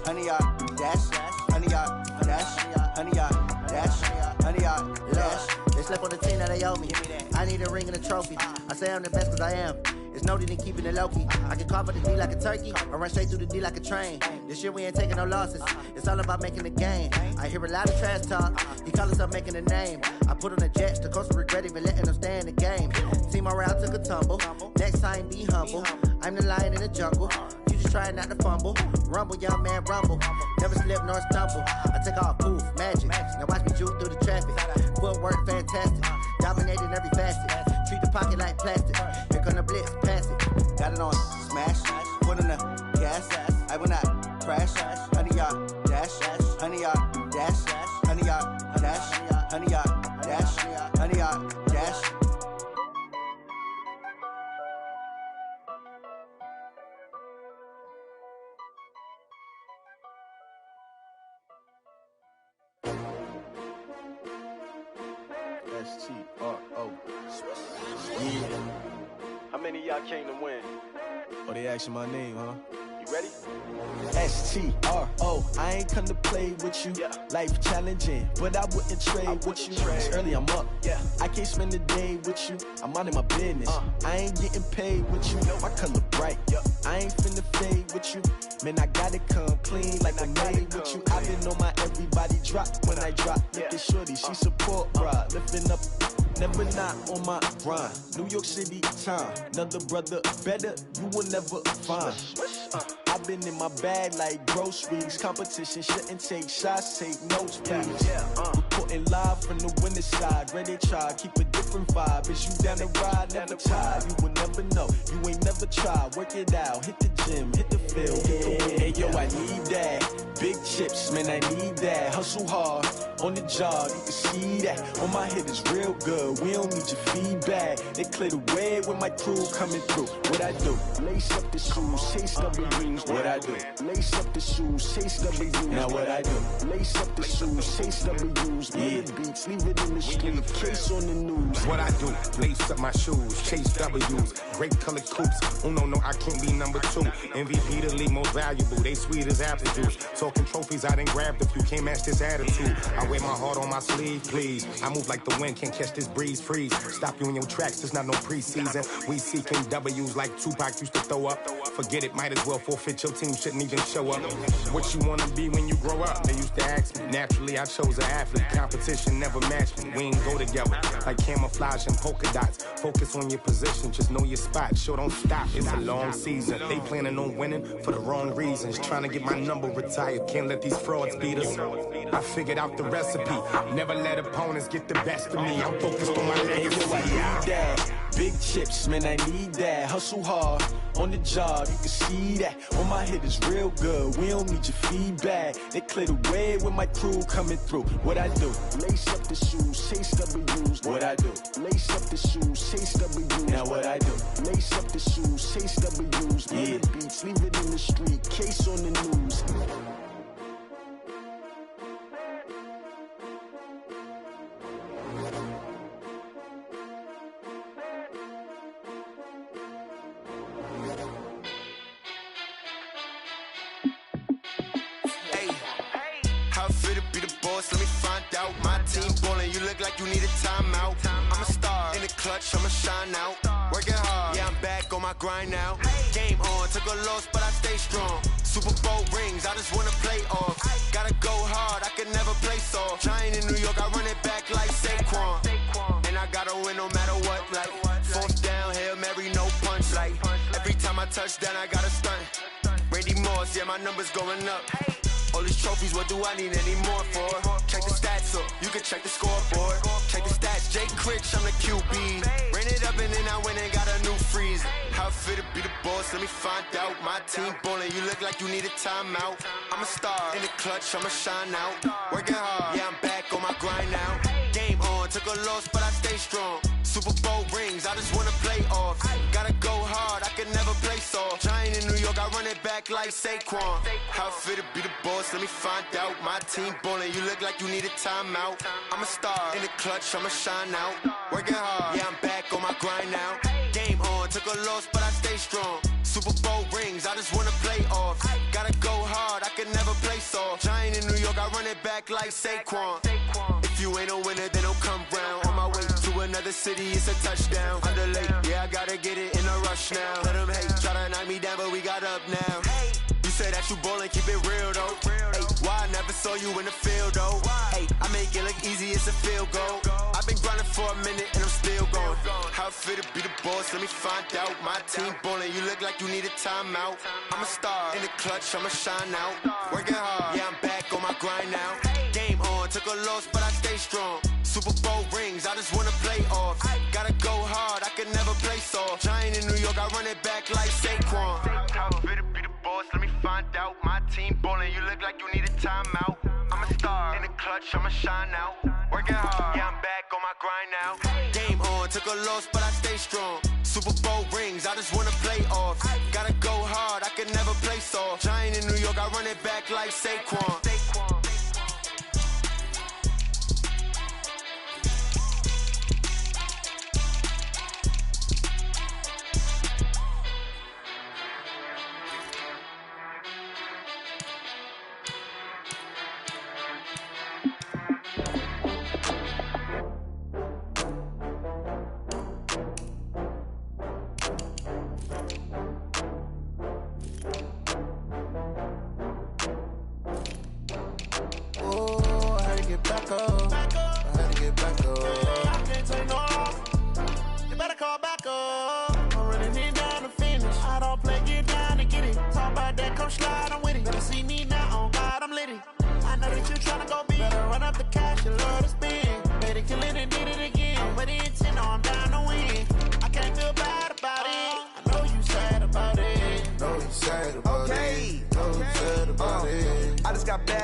honey, y'all dash, honey, y'all dash, honey, y'all dash, honey, y'all dash. They slept on the team that they owe me. I need a ring and a trophy. I say I'm the best cause I am. It's noted in keeping it low-key. I can carve for the D like a turkey, or run straight through the D like a train. This year we ain't taking no losses. It's all about making the game. I hear a lot of trash talk. He call himself making a name. I put on the Jets, the coach regret even letting them stay in the game. Team morale took a tumble. Next time be humble. I'm the lion in the jungle. You just trying not to fumble. Rumble, young man, rumble. Never slip nor stumble. I take off, poof, magic. Now watch me juke through the traffic. Footwork fantastic. Dominating every facet. Treat the pocket like plastic. Here come the blitz, pass it. Got it on smash, foot on the gas. I will not crash. Honey, y'all dash, honey, y'all dash, honey, y'all dash, honey, y'all dash, honey, y'all dash. S-T-R-O. Yeah. How many of y'all came to win? Oh, they asking my name, huh? You ready? S-T-R-O. I ain't come to play with you. Yeah. Life challenging, but I wouldn't trade with you. It's early, I'm up. Yeah. I can't spend the day with you. I'm minding my business. I ain't getting paid with you. My color bright. I ain't finna fade with you. Man, I gotta come clean like I'm made with you. I've been on my everybody drop when I drop. Look at shorty, she support ride. Lifting up, never not on my grind. New York City time. Another brother better, you will never find. I've been in my bag like groceries. Competition shouldn't take shots, take notes, please. Reporting live from the winning side. Ready to try, keep a different vibe. Is you down the ride, never tired. You will never know, you ain't never tried. Work it out, hit the gym, hit the field. Hey yo, I need that. Big chips, man, I need that. Hustle hard, on the job, you can see that. On my head is real good, we don't need your feedback. They clear the way with my crew coming through. What I do? Lace up the shoes, chase W's. What I do? Lace up the shoes, chase W's. Now what I do? Lace up the shoes, chase W's. Yeah. Beats, leave it in the street, case on the news. What I do? Lace up my shoes, chase W's. Great colored coops. Oh no, I can't be number 2. MVP the league most valuable. They sweet as apple juice. Talking trophies, I didn't grab the few. Can't match this attitude. I wear my heart on my sleeve, please. I move like the wind, can't catch this breeze, freeze. Stop you in your tracks, there's not no preseason. We seeking W's like Tupac used to throw up. Forget it, might as well forfeit. Your team shouldn't even show up. What you wanna be when you grow up? They used to ask me. Naturally, I chose an athlete. Competition never matched me. We ain't go together like camouflage and polka dots. Focus on your position, just know your spot. Sure, don't stop. It's a long season. They planning on winning for the wrong reasons. Trying to get my number retired. Can't let these frauds beat us. I figured out the recipe. Never let opponents get the best of me. I'm focused on my legacy. Big chips, man, I need that. Hustle hard on the job, you can see that. All my hit is real good, we don't need your feedback. They clear the way with my crew coming through. What I do? Lace up the shoes, chase W's. What I do? Lace up the shoes, chase W's. Now what I do? Lace up the shoes, chase W's. Yeah, beats, leave it in the street, case on the news. Let me find out. My team ballin', you look like you need a timeout. I'm a star in the clutch, I'ma shine out. Working hard, yeah, I'm back on my grind now. Game on, took a loss, but I stay strong. Super Bowl rings, I just wanna play off. Gotta go hard, I can never play soft. Giant in New York, I run it back like Saquon. And I gotta win no matter what, like fourth down, Hail Mary, no punch. Like every time I touch down, I gotta stunt. Randy Moss, yeah, my numbers going up. All these trophies, what do I need any more for? Check the stats up, you can check the scoreboard. Check the stats, Jay Critch, I'm the QB. Ran it up and then I went and got a new freeze. How I fit to be the boss, let me find out. My team ballin', you look like you need a timeout. I'm a star in the clutch, I'ma shine out. Working hard, yeah, I'm back on my grind now. Game on, took a loss, but I stay strong. Super Bowl rings, I just wanna play off. Gotta go hard, I can never play soft. Giant in New York, I run it back like Saquon. How I fit to be the boss, let me find out. My team ballin', you look like you need a timeout. I'm a star in the clutch, I'ma shine out. Working hard, yeah, I'm back on my grind now. Game on, took a loss, but I stay strong. Super Bowl rings, I just wanna play off. Gotta go hard, I can never play soft. Giant in New York, I run it back like Saquon. If you ain't a winner, then don't come round. On my way to another city, it's a touchdown. Underlay, yeah, I gotta get it in a rush now. Let them hate, try to knock me down, but we got up now. You say that you ballin', keep it real though. Hey, why I never saw you in the field though? Hey, I make it look easy, it's a field goal. I've been grinding for a minute and I'm still going. How I fit to be the boss, let me find out. My team ballin', you look like you need a timeout. I'm a star in the clutch, I'ma shine out. Working hard, yeah, I'm back on my grind now. Game on, took a loss, but I stay strong. Super Bowl rings, I just wanna play off. Gotta go hard, I can never play soft. Giant in New York, I run it back like Saquon. How I fit to be the boss, let me find out. My team ballin', you look like you need a timeout. I'm a star in the clutch, I'ma shine out. Working hard, yeah, I'm back on my grind now. Game on, took a loss, but I stay strong. Super Bowl rings, I just wanna play off. Gotta go hard, I can never play soft. Giant in New York, I run it back like Saquon.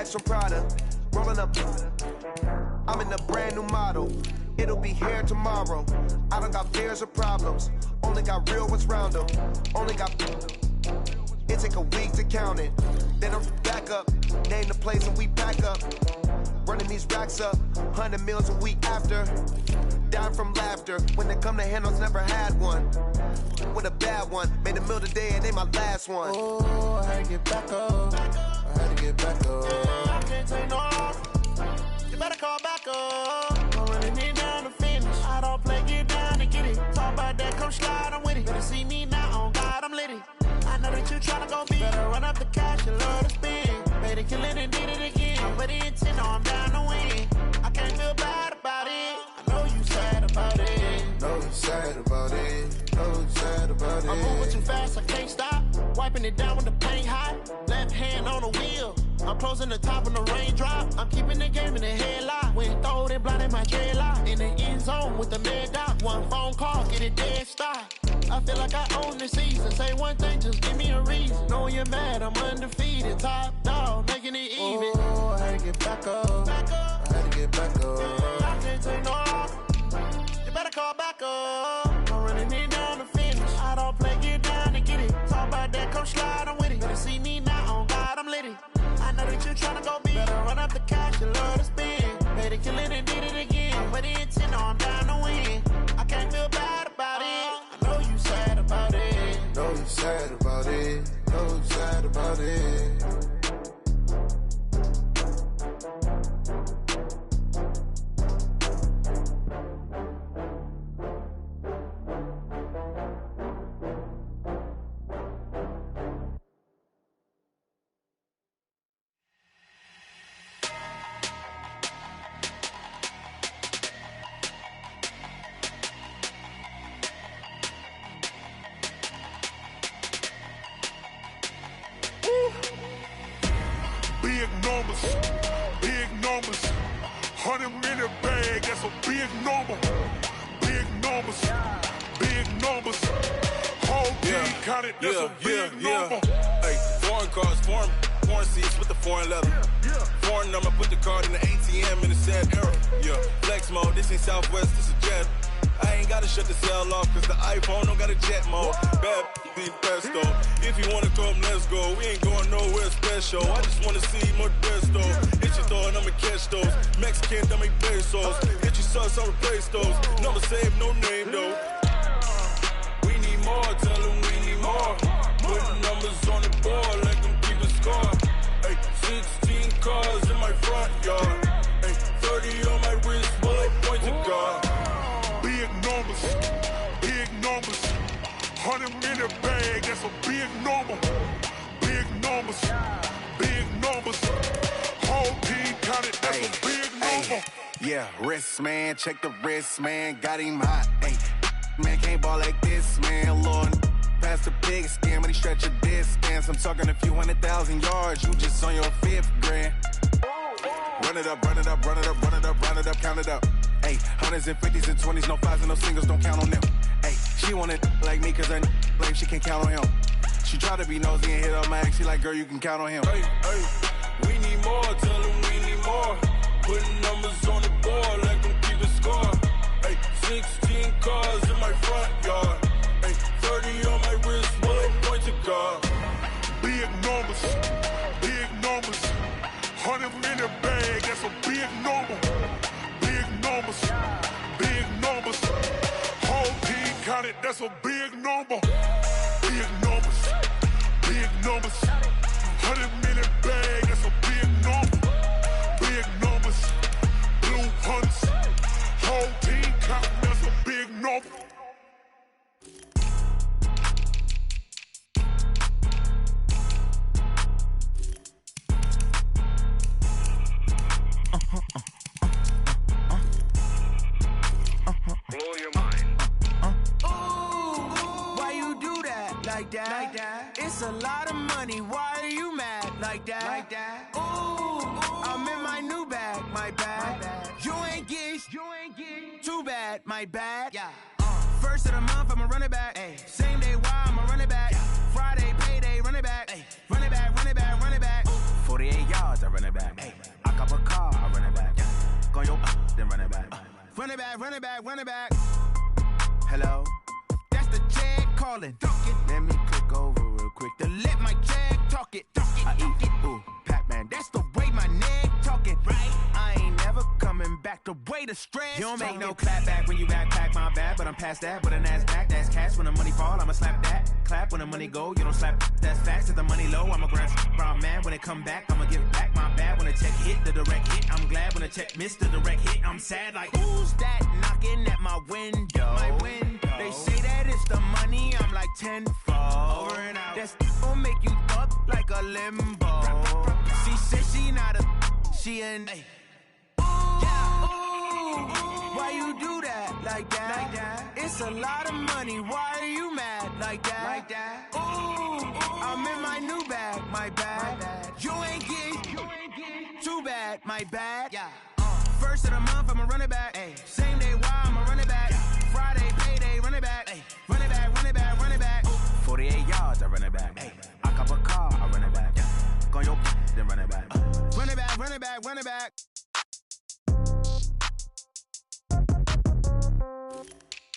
From Prada, rolling up. I'm in a brand new model. It'll be here tomorrow. I don't got fears or problems. Only got real ones round them. Only got. It take a week to count it. Then I'm back up. Name the place and we pack up. Running these racks up. 100 meals a week after. Down from laughter. When they come to handles, never had one. With a bad one. Made a meal today and ain't my last one. Oh, I had to get back up. I had to get back up. I can't take no off. You better call back up. I'm running it down to finish. I don't play, get down and get it. Talk about that, come slide, I'm with it. Better see me now, on God, I'm litty. I know that you tryna go be. Better run up the cash, you love to spend. Made it, kill it, and did it again. But the intent, no, I'm down to win. I can't feel bad about it. I know you sad about it. Know you sad about it. Know you sad about it. I'm moving too fast, I can't stop. Wiping it down with the paint hot. Left hand on the wheel. I'm closing the top when the raindrop. I'm keeping the game in the headlock. When throwed it, blinded my dreadlock. In the end zone with the mad dot. One phone call, get it dead stop. I feel like I own the season. Say one thing, just give me a reason. Knowing you're mad, I'm undefeated. Top dog, making it even. Oh, I had to get back up. I had to get back up. I can't take no off. You better call back up. I'm running it down to finish. I don't play, get down to get it. Talk about that, come slide, I'm with it. Better see me now, on God, I'm litty. I know that you're trying to go big. Better run up the cash, you love to spend. Better kill it and did it again. But the intent, I'm down to win. I can't feel bad about it. I know you sad about it. Know you sad about it. Know you sad about it. Big numbers, 100-minute bag, that's a big number. Big numbers, whole team counted, that's a big number. Hey, foreign cars, foreign seats with the foreign leather. Foreign number, put the card in the ATM in the sad era. Yeah, flex mode, this ain't Southwest, this is jet. I ain't gotta shut the cell off, cause the iPhone don't got a jet mode. Bad be pesto. If you wanna come, let's go. We ain't going nowhere special. I just wanna see more desto. Hit your throw and I'ma catch those. Mexican, don't make pesos. Hit your sauce, I'll replace those. Number save, no name though. We need more, tell them we need more. Putting numbers on the board, let them keep a score. Hey, 16 cars in my front yard. Hey, 30 on my wrist, bullet point to God. Big numbers, 100-minute bag, that's a big number. Big numbers, whole team counted, that's a big number. Yeah, wrist man, check the wrist man, got him hot. Ay, man can't ball like this, man. Lord, past the pig skin when he stretch a distance. I'm talking a few 100,000 yards, you just on your 5th grand. Run it up, count it up. Ay, 100s and 50s and 20s, no 5s and no singles, don't count on them. Ay, she want it like me, cause her blame, she can't count on him. She try to be nosy and hit up my ex, she like, girl, you can count on him. Hey, we need more, tell them we need more. Putting numbers on the board, let them keep a score. Hey, 16 cars in my front yard. Hey, 30 on my wrist, bullet point to God. Big numbers, 100-minute bag, that's a big number. Big numbers, whole team counted, that's a big number. Big numbers, 100-minute bag, that's a big number. Big numbers, blue hunts, whole team counting, that's a big number. Blow your mind. Why you do that? Like that? It's a lot of money. Why are you mad? Like that? I'm in my new bag. My bad. You ain't get too bad. My bad. Yeah. First of the month, I'ma run it back. Ay. Same day, why I'ma run it back. Yeah. Friday, payday, run it back. Ay. Run it back. 48 yards, I run it back. Ay. I cop a car, I run it back. Yeah. Go yo, then run it back. Run it back. Hello? That's the check calling. Let me click over real quick to let my check talk it. I eat it, ooh, Pac-Man. That's the way my neck talking. Right? I ain't never coming back the way the stress. You don't make no clap back when you backpack, my bad. But I'm past that with a NASDAQ. That's cash when the money fall, I'ma slap that. Clap when the money go, you don't slap. That's facts. If the money low, I'ma grab brown man. When it come back, I'ma give back my bad. When the check hit, the direct hit. I'm glad when the check missed the direct hit. I'm sad like, who's that knocking at my window? They say that it's the money, I'm like tenfold. Over and out. That's gon' make you up like a limbo. She said she not a, she an. Why you do that? Like that? It's a lot of money. Why are you mad? Like that? I'm in my new bag. My bad. You ain't get my bad. Yeah. First of the month, I'm a running back. Ay. Same day, why I'm a running back. Friday, payday, running back. Ay. Running back, running back, running back. 48 yards, I run it back. Ay. I cop a car, I run it back. Go on your then run it back. Run it back, run it back, run it back.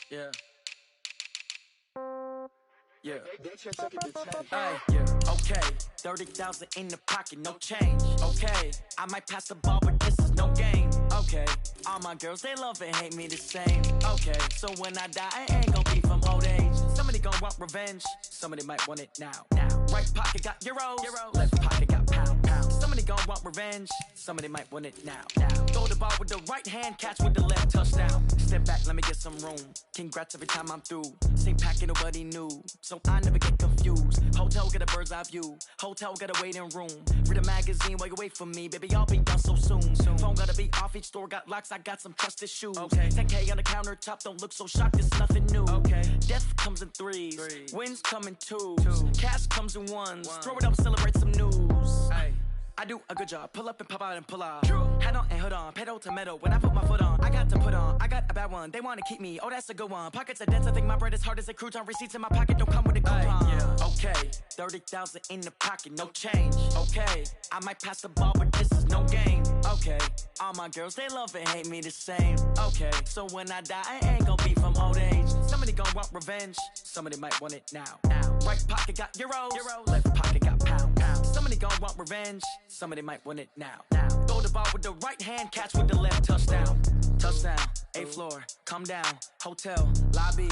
Yeah. Yeah. Hey, yeah. Okay. 30,000 in the pocket, no change. Okay. I might pass the ball, but this is no game. Okay. All my girls, they love and hate me the same. Okay. So when I die, I ain't gonna be from old age. Somebody gon' want revenge. Somebody might want it now. Right pocket got euros. Left pocket got pound. Somebody gon' want revenge. Somebody might want it now. Throw the ball with the right hand, catch with the left, touchdown. Step back, let me get some room. Congrats every time I'm through. Same packet, nobody knew, so I never get confused. Hotel get a bird's eye view. Hotel got a waiting room. Read a magazine while you wait for me, baby. I'll be done so soon. Phone gotta be off. Each store got locks. I got some trusted shoes. Okay. 10K on the countertop. Don't look so shocked. It's nothing new. Okay. Death comes in threes. Wins come in twos. Cash comes in ones. Throw it up, celebrate some news. Hey. I do a good job, pull up and pop out and pull out. Head on and hood on, pedal to metal. When I put my foot on, I got to put on. I got a bad one, they wanna keep me. Oh, that's a good one. Pockets are dense, I think my bread is hard as a crouton. Receipts in my pocket don't come with a coupon. Yeah. Okay, 30,000 in the pocket, no change. Okay, I might pass the ball, but this is no game. Okay, all my girls, they love and hate me the same. Okay, so when I die, I ain't gonna be from old age. Somebody gon' want revenge, somebody might want it now. Right pocket got euros. Left pocket got pound. Somebody gon' want revenge, somebody might want it now. Throw the ball with the right hand, catch with the left, touchdown. Touchdown, 8th floor, come down, hotel, lobby.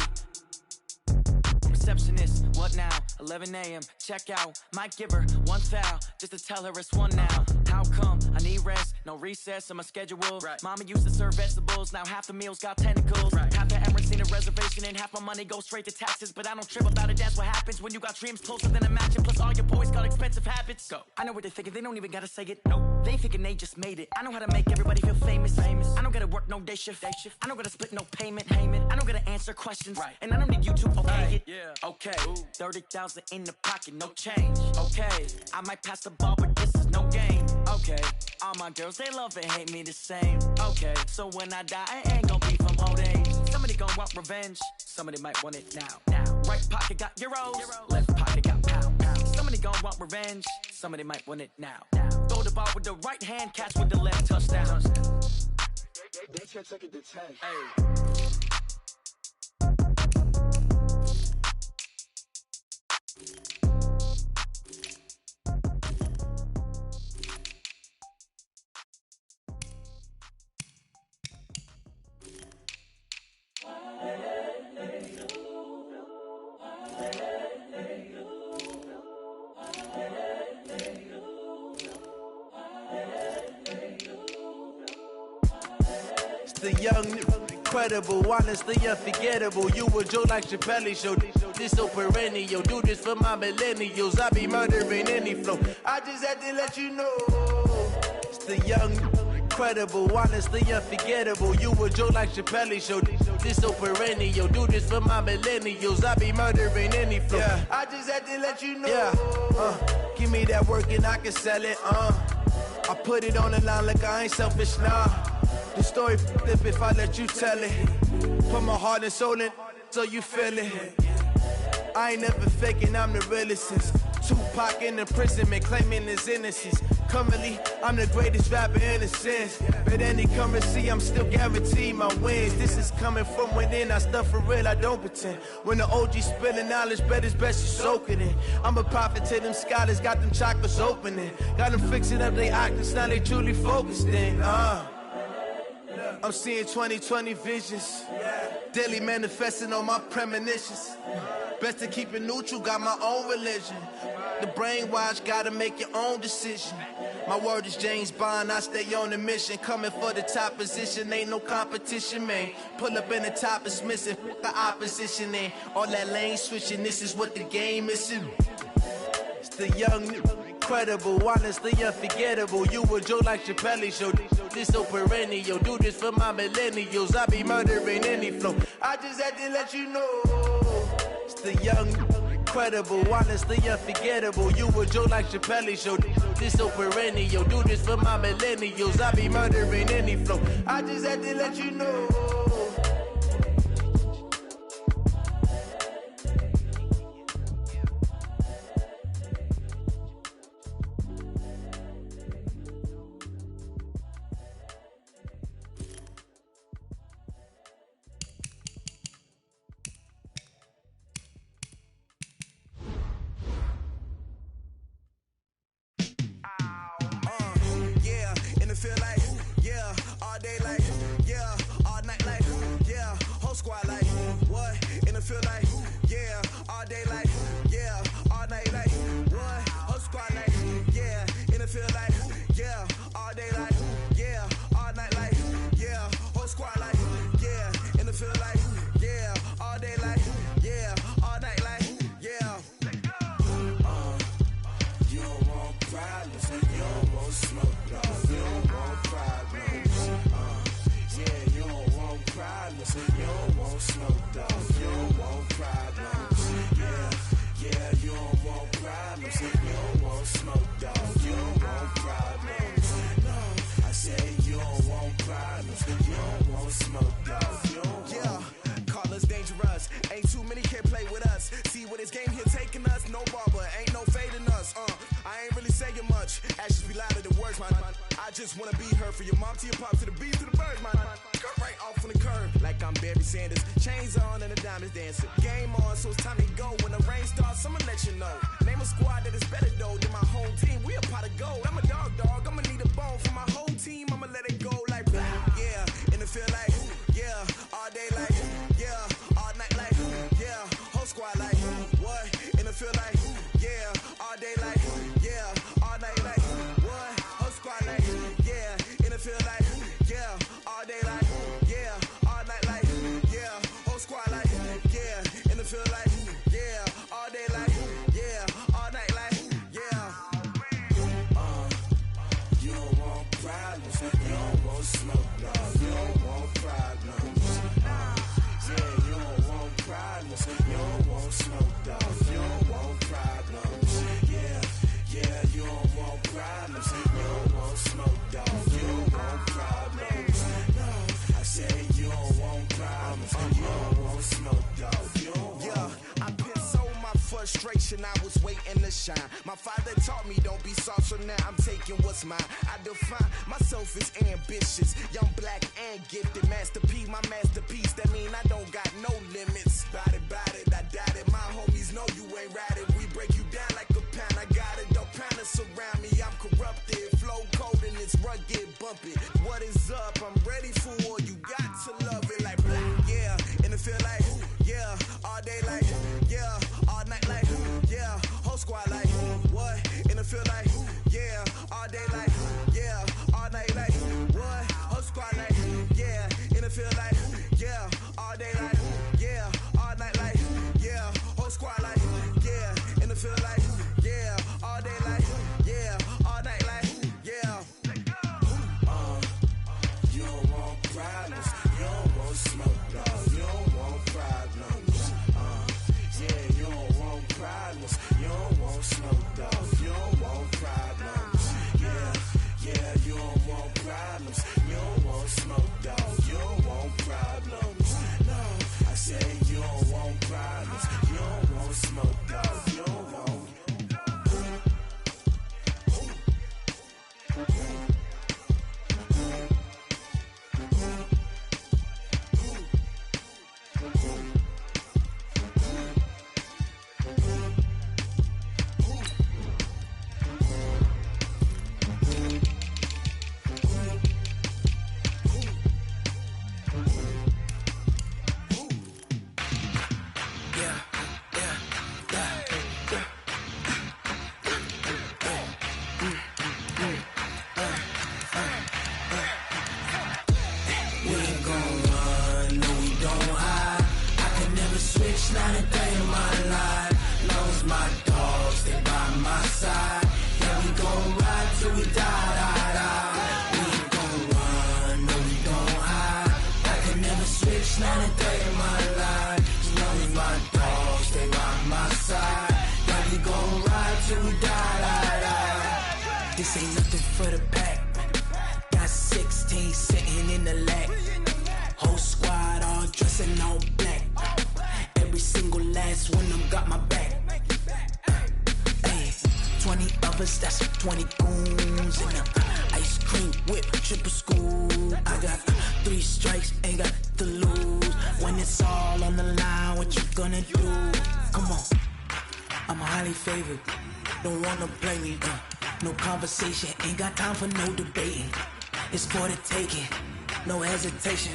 Receptionist, what now? 11 a.m., check out. Might give her one foul, just to tell her it's one now. How come? I need rest, no recess in my schedule. Right. Mama used to serve vegetables, now half the meals got tentacles. Right. Half the Emirates seen a reservation and half my money goes straight to taxes. But I don't trip about it, that's what happens when you got dreams closer than a match. And plus all your boys got expensive habits. Go. I know what they're thinking, they don't even gotta say it. Nope. They ain't thinking they just made it. I know how to make everybody feel famous. I don't gotta work no day shift. I don't gotta split no payment. I don't gotta answer questions. Right. And I don't need you to okay it. Yeah. Okay, 30,000 in the pocket, no change. Okay, I might pass the ball, but this is no game. Okay, all my girls, they love and hate me the same. Okay, so when I die, I ain't gonna be from old age. Somebody gon' want revenge, somebody might want it now. Right pocket got euros. Left pocket got pound. Somebody gon' want revenge, somebody might want it now. Throw the ball with the right hand, catch with the left, touchdown. They can't take it to 10. Hey. The young, incredible, honestly unforgettable. You a joke like Chappelle show. This so perennial. Do this for my millennials. I be murdering any flow. I just had to let you know. It's the young, incredible, honestly unforgettable. You a joke like Chappelle show. This so perennial. Do this for my millennials. I be murdering any flow. Yeah. I just had to let you know. Yeah. Give me that work and I can sell it. I put it on the line like I ain't selfish, nah. The story flip if I let you tell it. Put my heart and soul in so you feel it. I ain't never faking, I'm the realest since Tupac in imprisonment, claiming his innocence. Currently, I'm the greatest rapper in a sense. But any currency, I'm still guaranteed my wins. This is coming from within, I stuff for real, I don't pretend. When the OG spilling knowledge, bet it's best you soak it in. I'm a prophet to them scholars, got them chakras opening. Got them fixing up their octaves, now they truly focused in. I'm seeing 2020 visions. Daily manifesting on my premonitions. Best to keep it neutral, got my own religion. The brainwash, gotta make your own decision. My word is James Bond, I stay on a mission. Coming for the top position, ain't no competition, man. Pull up in the top is missing, the opposition in. All that lane switching, this is what the game is in. It's the young, incredible, honestly unforgettable. You a joke like Chappelle show. This so perennial. Do this for my millennials. I be murdering any flow. I just had to let you know. It's the young, incredible, honestly unforgettable. You a joke like Chappelle Show. This so perennial. Do this for my millennials. I be murdering any flow. I just had to let you know. I was waiting to shine. My father taught me don't be soft, so now I'm taking what's mine. I define myself as ambitious, young, black, and gifted. Masterpiece, my masterpiece. That mean I don't got no limits. Bout it, I doubt it. My homies know you ain't ratted. We break you down like a pound. I got it, don't pound to surround me. I'm corrupted, flow cold and it's rugged, bumpy. What is up? I'm ready for war. You got to love it like black, yeah. And it feel like, yeah, all day like, yeah, all night like, yeah, whole squad like, what? And it feel like, yeah, all day like, yeah, all night like, what? Whole squad like, yeah, and it feel like, yeah, all day like, yeah, all night like, yeah, whole squad like, yeah, and it feel like, yeah, all day like, yeah, all night like, yeah. You don't want problems, you don't want smoke, dog, you don't want problems. Yeah, you don't want problems, you don't want smoke, dog, you don't want problems. Yeah, you don't want problems, you don't want smoke, dog, you don't want problems. No, I say you don't want problems, you don't want smoke, dog, you don't want. Not a day in my life, as long as my dogs, they by my side. this ain't nothing for the pack. Got 16 sitting in the lag. Whole squad all dressing all black. Every single last one of them got my back. Hey, 20 of us, that's 20 goons in them. Ice cream whip, triple school. I got 3 strikes, ain't got to lose. When it's all on the line, what you gonna do? Come on, I'm highly favored. Don't wanna play me, no conversation, ain't got time for no debating. It's for the taking, no hesitation.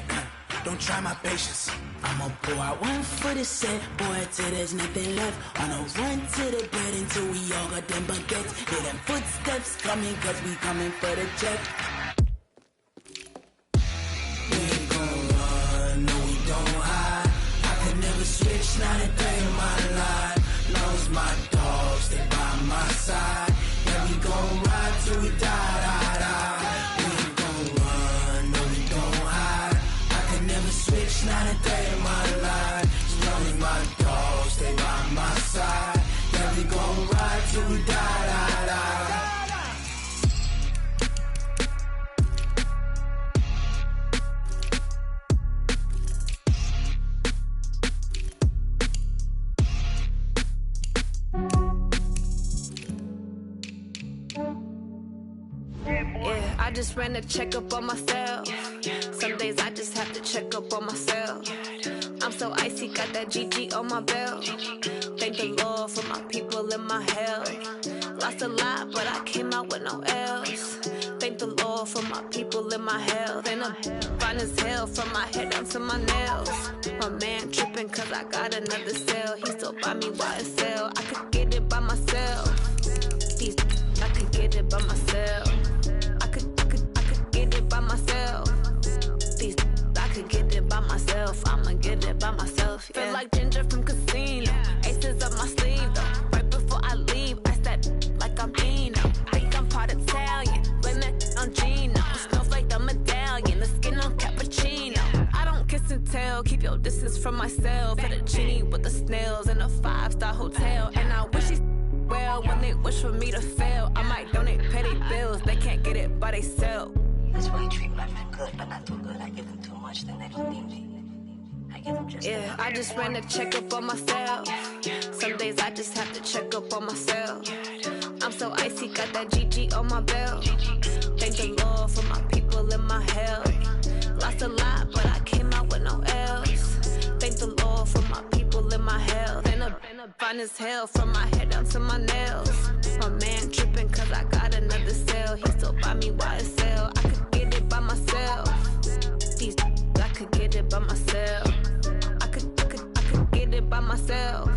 Don't try my patience. I'ma pour out one for the set, boy, till there's nothing left. On a run to the bed until we all got them baguettes. Hear them footsteps coming, cause we coming for the check. We ain't gon' run, no we don't hide. I could never switch, not a day in my life. Long as my dogs, they by my side. Yeah, we gon' ride till we die. We ain't gon' run, no we don't hide. I could never switch, not a day in my life. As long as my dogs, they by my side. Yeah, we gon' ride till we die. I just ran a checkup on myself. Some days I just have to check up on myself. I'm so icy, got that GG on my belt. Thank the Lord for my people in my health. Lost a lot, but I came out with no L's. Thank the Lord for my people in my health. And I'm fine as hell from my head down to my nails. My man tripping cause I got another cell. He still buy me YSL. I could get it by myself. These I could get it by myself. By myself. These I could get it by myself. I'ma get it by myself. Yeah. Feel like Ginger from Casino. Aces up my sleeve though. Right before I leave, I step like I'm Dino. Think I'm part Italian. Blame that on Gino. Smells like the medallion. The skin on cappuccino. I don't kiss and tell. Keep your distance from myself. Fettuccine with the snails in a 5-star hotel. And I wish he's well when they wish for me to fail. I might donate petty bills. They can't get it by themselves. That's why you treat my men good, but not too good. I give them too much, then they don't need me. I give them just yeah, I just ran a checkup on myself. Some days I just have to check up on myself. I'm so icy, got that GG on my belt. Thank the Lord for my people in my health. Lost a lot, but I came out with no L's. Thank the Lord for my people in my health. And I'm fine as hell from my head down to my nails. My man tripping cause I got another cell. He still buy me YSL. I could get it by myself. These I could get it by myself. I could get it by myself.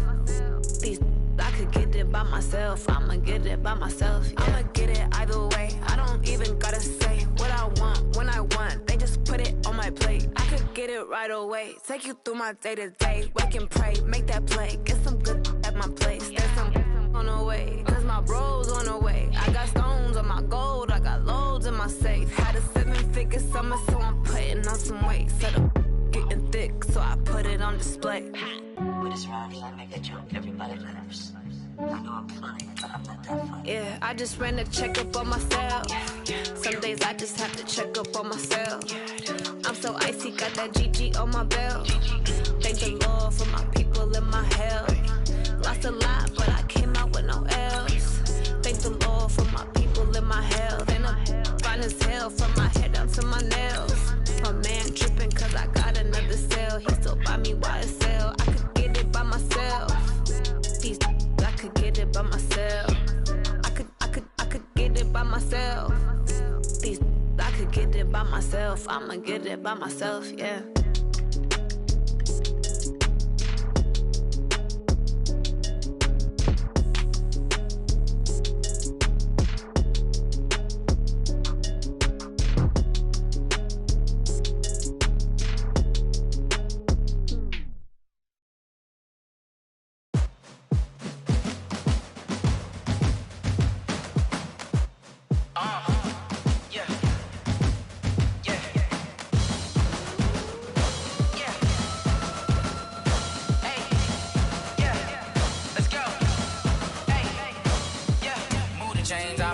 These I could get it by myself. I'ma get it by myself. Yeah. I'ma get it either way. I don't even gotta say what I want when I want. They just put it on my plate. I could get it right away. Take you through my day to day. Wake and pray, make that play. Get some good at my place. There's some on the way, cause my bro's on the way. I got stones on my gold, I got loads in my safe. Had a 7-figure summer, so I'm putting on some weight. Set up getting thick, so I put it on display. With this round, I make a joke, everybody laughs. I know I'm funny, but I'm not that funny. Yeah, I just ran a checkup on myself. Some days I just have to check up on myself. I'm so icy, got that GG on my belt. Thank the Lord for my people in my health. Lost a lot, but I came out with no L's. Thank the Lord for my people in my health. And I'm fine as hell from my head down to my nails. My man tripping cause I got another cell. He still buy me YSL. I could get it by myself. These I could get it by myself. I could get it by myself. These I could get it by myself. I'ma get it by myself, yeah.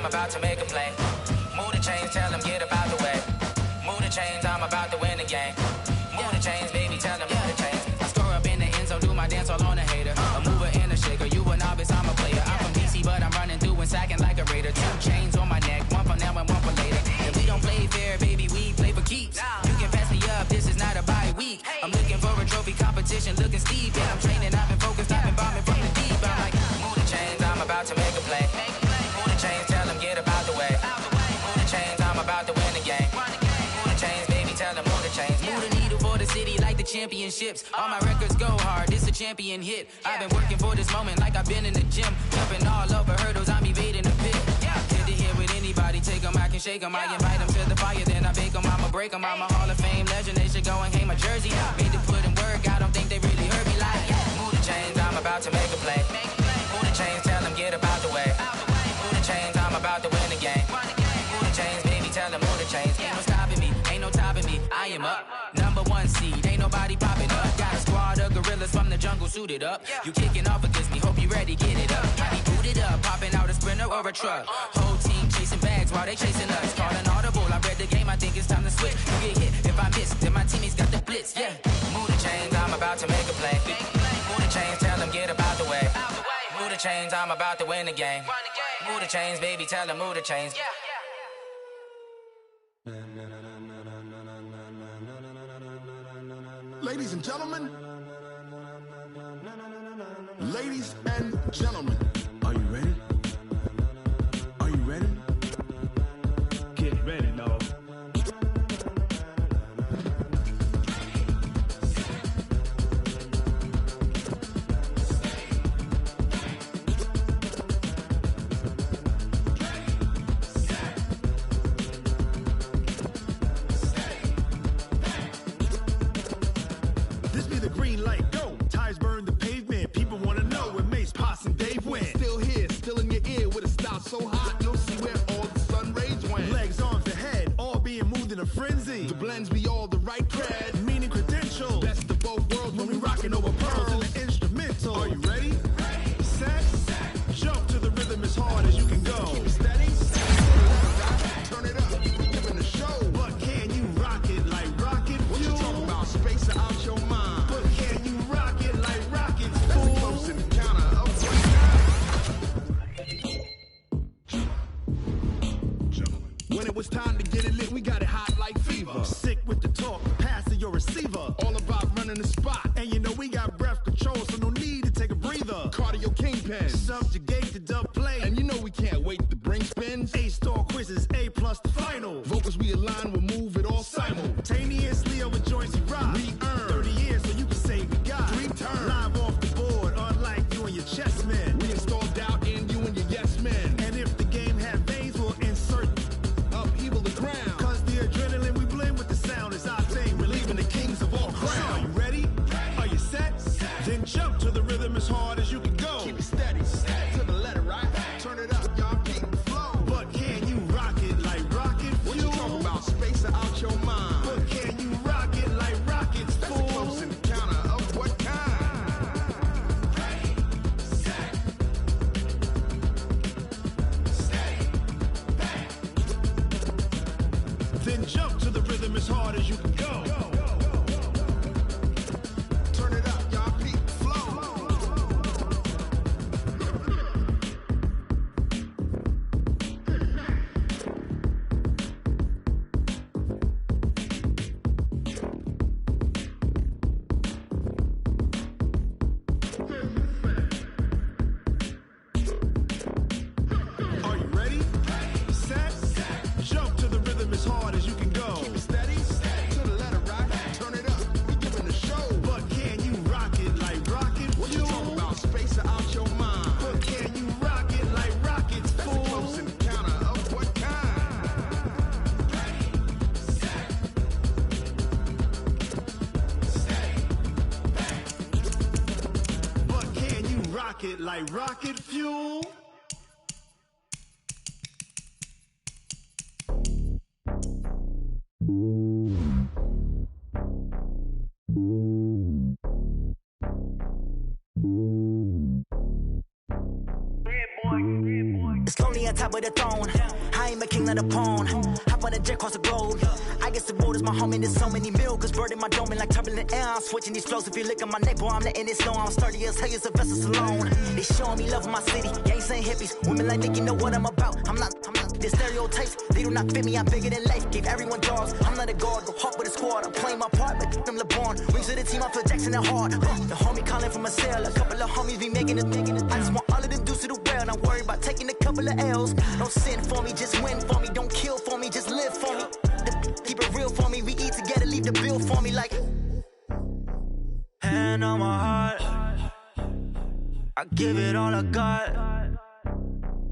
about to make a play. Move the chains, tell them get about the way. Move the chains, I'm about to win the game. Move the chains, baby, tell them move the chains. I score up in the end zone, do my dance all on a hater. A mover and a shaker, you a novice, I'm a player. I'm from DC, but I'm running through and sacking like a raider. 2 chains on my neck, one for now and one for later. If we don't play fair, baby, we play for keeps. You can pass me up, this is not a bye week. I'm looking for a trophy competition, looking steep. Yeah, I'm training, I've been focused, I've been bombing from the deep. I'm like, move the chains, I'm about to make a play. Move the chains, tell them get about the way. Move the chains, I'm about to win the game. Move the chains, baby, tell them move the chains. Move the needle for the city like the championships. All my records go hard, this a champion hit. I've been working for this moment like I've been in the gym. Jumping all over hurdles, I'm evading the pit. Head to head with anybody, take them, I can shake them. I invite them to the fire, then I bake them, I'ma break them. I'm a Hall of Fame legend, they should go and hang my jersey. Made to put in work, I don't think they really heard me like, move the chains, I'm about to make a play. Move the chains, tell them get about the way. Move the chains, I'm about to win the game. Move the chains, baby, tell them move the chains. Ain't no stopping me, ain't no topping me, I am up. Number 1 seed, ain't nobody popping up. Got a squad of gorillas from the jungle suited up. You kicking off against me, hope you ready, get it up. I be booted up, popping out a sprinter or a truck. Whole team chasing bags while they chasing us. Calling audible, I read the game, I think it's time to switch. You get hit, if I miss, then my teammates got the blitz, yeah. Move the chains, I'm about to make a play. Move the chains, tell them get about the way. Move the chains, I'm about to win the game. Move the chains, baby, tell them move the chains. Ladies and gentlemen, ladies and gentlemen, are you ready? Are you ready? Get ready, dog. This be the green light, go. Tires burn the pavement. People wanna know where Mace, Potts, and Dave went. Still here, still in your ear with a style so hot, you'll see where all the sun rays went. Legs, arms, the head, all being moved in a frenzy. The blends be all the right cred, meaning credentials. Best of both worlds when we rockin' over pearls in the instrumental. Are you ready? Set, jump to the rhythm as hard as you can go. Keep it steady, turn it up, giving the show. But can you rock it like rocket fuel? What you talking about? Space out your mind. But can you rock it like rockets? That's a close encounter of what kind? When it was time to get it lit, we got it hot like fever. Sick with the talk, pass to your receiver. All about running the spot. And you know we got breath control, so no need to take a breather. Cardio kingpin, subjugate the dub play. And you know we can't wait to bring spins. A-star quizzes, A+ the final. Vocals we align, we'll move it all simultaneously over joints we rock. We earn 30 years so you can say we got 3 turns. Live off the board, unlike you and your chess men. We install doubt in you and your yes men. And if the game had veins, we'll insert upheaval the ground. Cause the adrenaline we blend with the sound is our thing. Relieving the kings of all crowns. Are you ready? Are you set? Then jump to the rhythm as hard as you can go. Keep it steady, to the letter, right? Turn it up, y'all keep the flow. But can you rock it like rocket fuel? What you talking about? Space out your mind. But can you rock it like rockets, fool? That's a close encounter of what kind? Ready, set, steady, back. Then jump to the rhythm as hard as you can go. Turn it up, y'all keep the flow. Are you ready? Set, jump to the rhythm as hard as you can go. Keep it steady, to the letter, right? Turn it up, we giving the show. But can you rock it like rocket fuel? What you talking about? Space out your mind. But can you rock it like rockets, fool? That's a close encounter of what kind? Ready, set, steady, back. But can you rock it like rocket fuel? It's lonely on top of the throne. I ain't a king, not a pawn. Hop on a jet across the globe. I guess the world is my home and there's so many milkers. Bird in my dome and like turbulent air. I'm switching these flows. If you look at my neck, boy, I'm letting it slow. I'm sturdy as hell as a vessel alone. They showing me love in my city. Gangsta and hippies. Women like Nick, you know what I'm about. I'm not the stereotypes. They do not fit me. I'm bigger than life. Gave everyone dogs. I'm not a guard. Go hard with a squad. I'm playing my part, but them LeBron. Rings to the team. I feel Jackson and hard. The homie calling from a cell. A couple of homies be making it. I just want all of them dudes to the well. Not worry about taking a couple of L's. Don't sin for me, just win for me. Don't kill for me, just live for me. Keep it real for me. We eat together, leave the bill for me like. Hand on my heart, I give it all I got.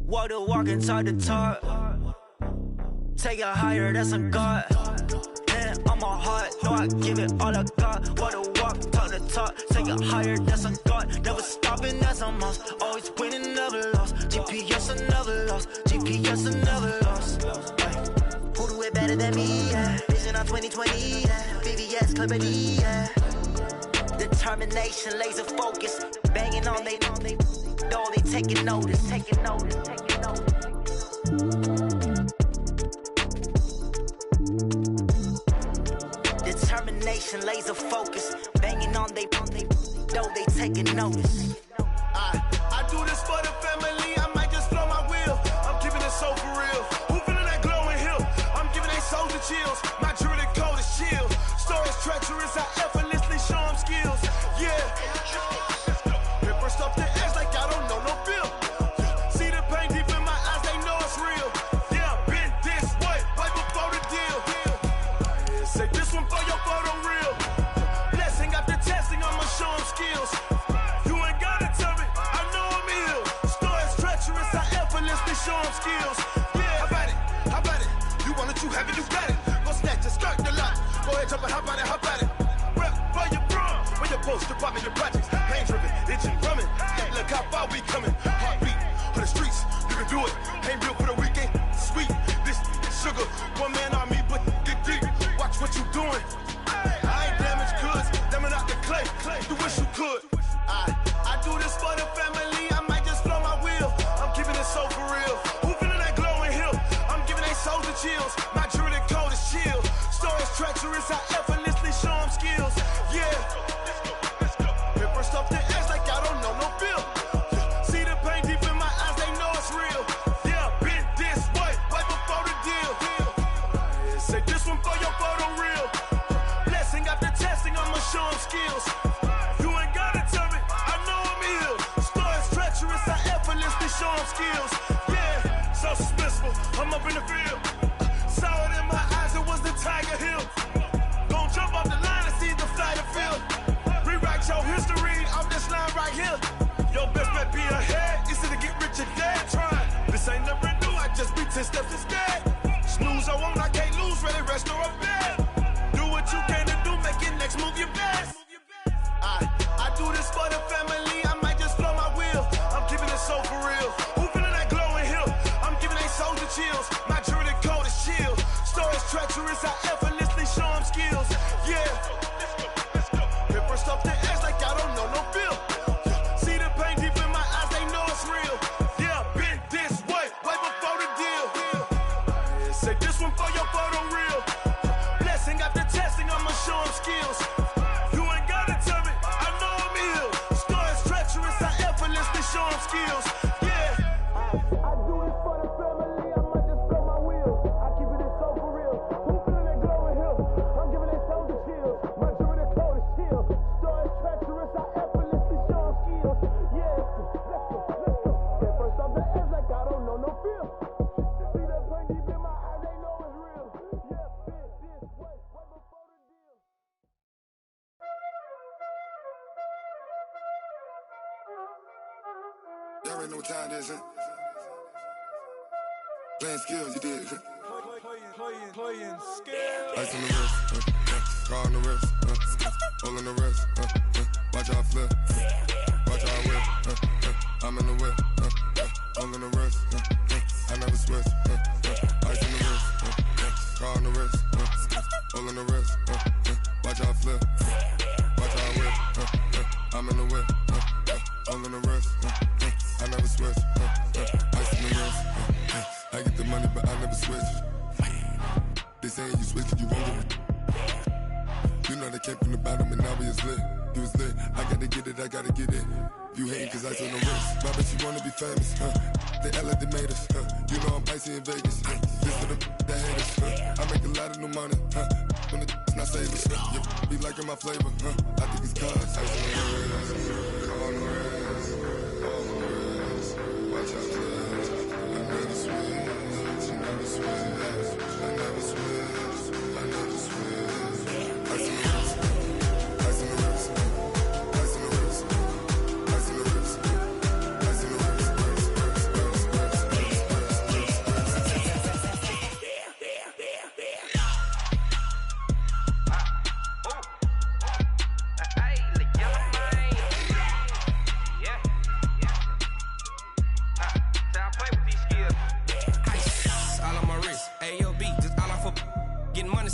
Walk the walk inside the talk. Take it higher, that's a God. Hand on my heart, no, I give it all I got. Walk the walk, talk the talk. Take it higher, that's a God. Never stopping, that's a must. Always winning, never lost. GPS, I never lost. GPS, I never lost. Who do it better than me? Yeah. Vision on 2020. Yeah. VVS, Clarity. Yeah. Determination, laser focus. Banging on they, though they taking notice. Taking notice. Taking notice. Determination, laser focus. Banging on they, though they taking notice. I do this for the family. I might just blow my wheel. I'm keeping it so for real. Who feeling that glowing hill? I'm giving they soldier chills. My jewelry code is chill. Stories treacherous. I effortlessly show them skills. Yeah. Paper stuff the edge like I don't know no bill. See the pain deep in my eyes. They know it's real. Yeah, been this way before the deal. Say this one for your photo real. Blessing after testing. I'ma show them skills. Show them skills. Yeah, how about it? You want it, you have it, you got it. Go snatch it, skirt the lot. Go ahead, jump it, how about it? Rep for your bro. When your post, department, your projects. Pain driven, itching, drumming. Look how far we coming. Heartbeat on the streets, you can do it. Ain't built for the weekend. Sweet, this sugar. One man army, but get deep. Watch what you doing. I ain't damaged goods, them are not the clay. You wish you could. I do this for the family. I might just blow my wheel. I'm keeping it so for real. Who feeling that glowing hill? I'm giving they soldier chills. My jewelry code is chill. Stories treacherous. I effortlessly show them skills. Yeah. Paper stuff the edge like I don't know no bill. See the pain deep in my eyes. They know it's real. Yeah, been this way before the deal. Say this one for your photo real. Blessing after testing. I'ma show them skills. You ain't gotta tell me. I know I'm ill. Stories treacherous. I effortlessly show them skills. Yeah, so suspenseful. I'm up in the field. Saw it in my eyes. It was the Tiger Hill. Gon' jump off the line and see the flight of field. Rewrite your history off this line right here. Your best bet be ahead. It's to get rich or dead trying. This ain't never new. I just be 10 steps instead. Snooze, I won't. I can't lose. Ready, rest or a bed. Do what you can to do. Make your next move your best. I do this for the family. I might just blow my wheel. I'm keeping it so for real. Who feeling that glowing hill? I'm giving they soldier chills. My jewelry code is chill. Stories treacherous. I effortlessly show them skills. Yeah. Paper stuff the edge like I don't know no bill. See the pain deep in my eyes. They know it's real. Yeah, been this way before the deal. Say this one for your photo real. Blessing after testing. I'ma show them skills. Show them skills, yeah. I do this for the family. I might just blow my wheel. I keep it so for real. Who feeling that glowing hill? I'm giving it soldier chills. My jewelry code is chill. Stories treacherous. I effortlessly show them skills, yeah. Let's go. Get first off the edge like I don't know no feel. See that pain deep in my eyes. They know it's real. Yeah, been this way before the deal. Y'all already know what time it is, huh? Playing skills, you did. Playing skills. Ice on the wrist, car on the wrist, hole on the wrist, watch how I flip, watch how I whip, I'm in the whip, hole on the wrist, I never switch, ice on the wrist, car on the wrist, hole on the wrist, watch how I flip, watch how I whip, I'm in the whip, hole on the wrist, I never switch. Ice in the wrist. I get the money, but I never switch. They saying you switch, you won't get it. You know they came from the bottom and now we is lit. You was lit. I gotta get it, I gotta get it. You hating cause ice on the wrist. My bitch, you wanna be famous, They act like they made us, You know I'm icy in Vegas, This for the that hate us, I make a lot of new money, When it's not savers, You be liking my flavor, I think it's cause ice on the wrist, on the wrist, on the wrist. Watch out, cuz I never switch, I never switch, I never switch, I never switch. Ice on the wrist, ice on the wrist, ice on the wrist, ice on the wrist, ice on the wrist.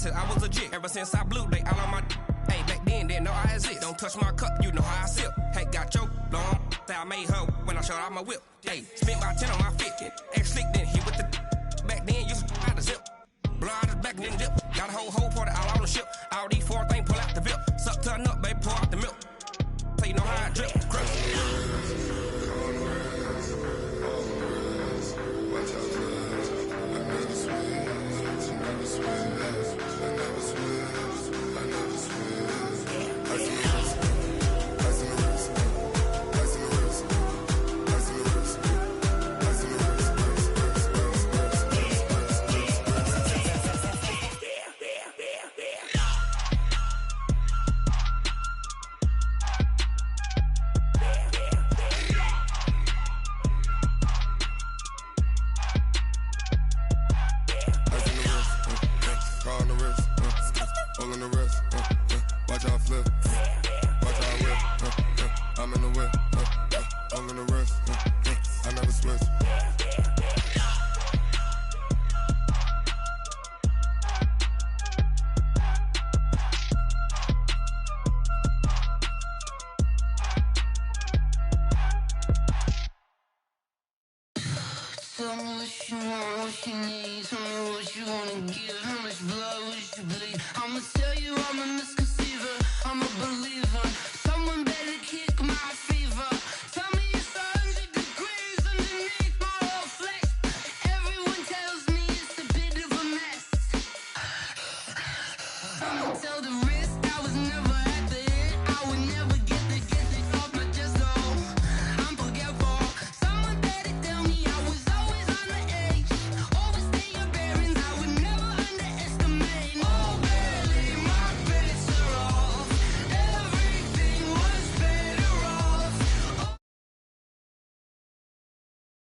I was legit. Ever since I blew, they all on my. Hey, back then, didn't know I exist. Don't touch my cup, you know how I sip. Hey, got your long. Say I made her when I showed out my whip. Hey, spent my 10 on my 50. Ex-slick, then hit with the. Back then, used to out the zip. Blow out the back, then dip. Got a whole party all on the ship. All these 4 things, pull out the VIP. Suck, turn up, baby, pour out the milk. So you know how I drip. Crush. Tell me what you want, what you need. Tell me what you wanna give. How much blood would you bleed? I'ma tell you I'm a misconceiver. I'm a believer. Someone better kick my fever. Tell me it's 100 degrees underneath my whole flesh. Everyone tells me it's a bit of a mess. I'ma tell the risk I was never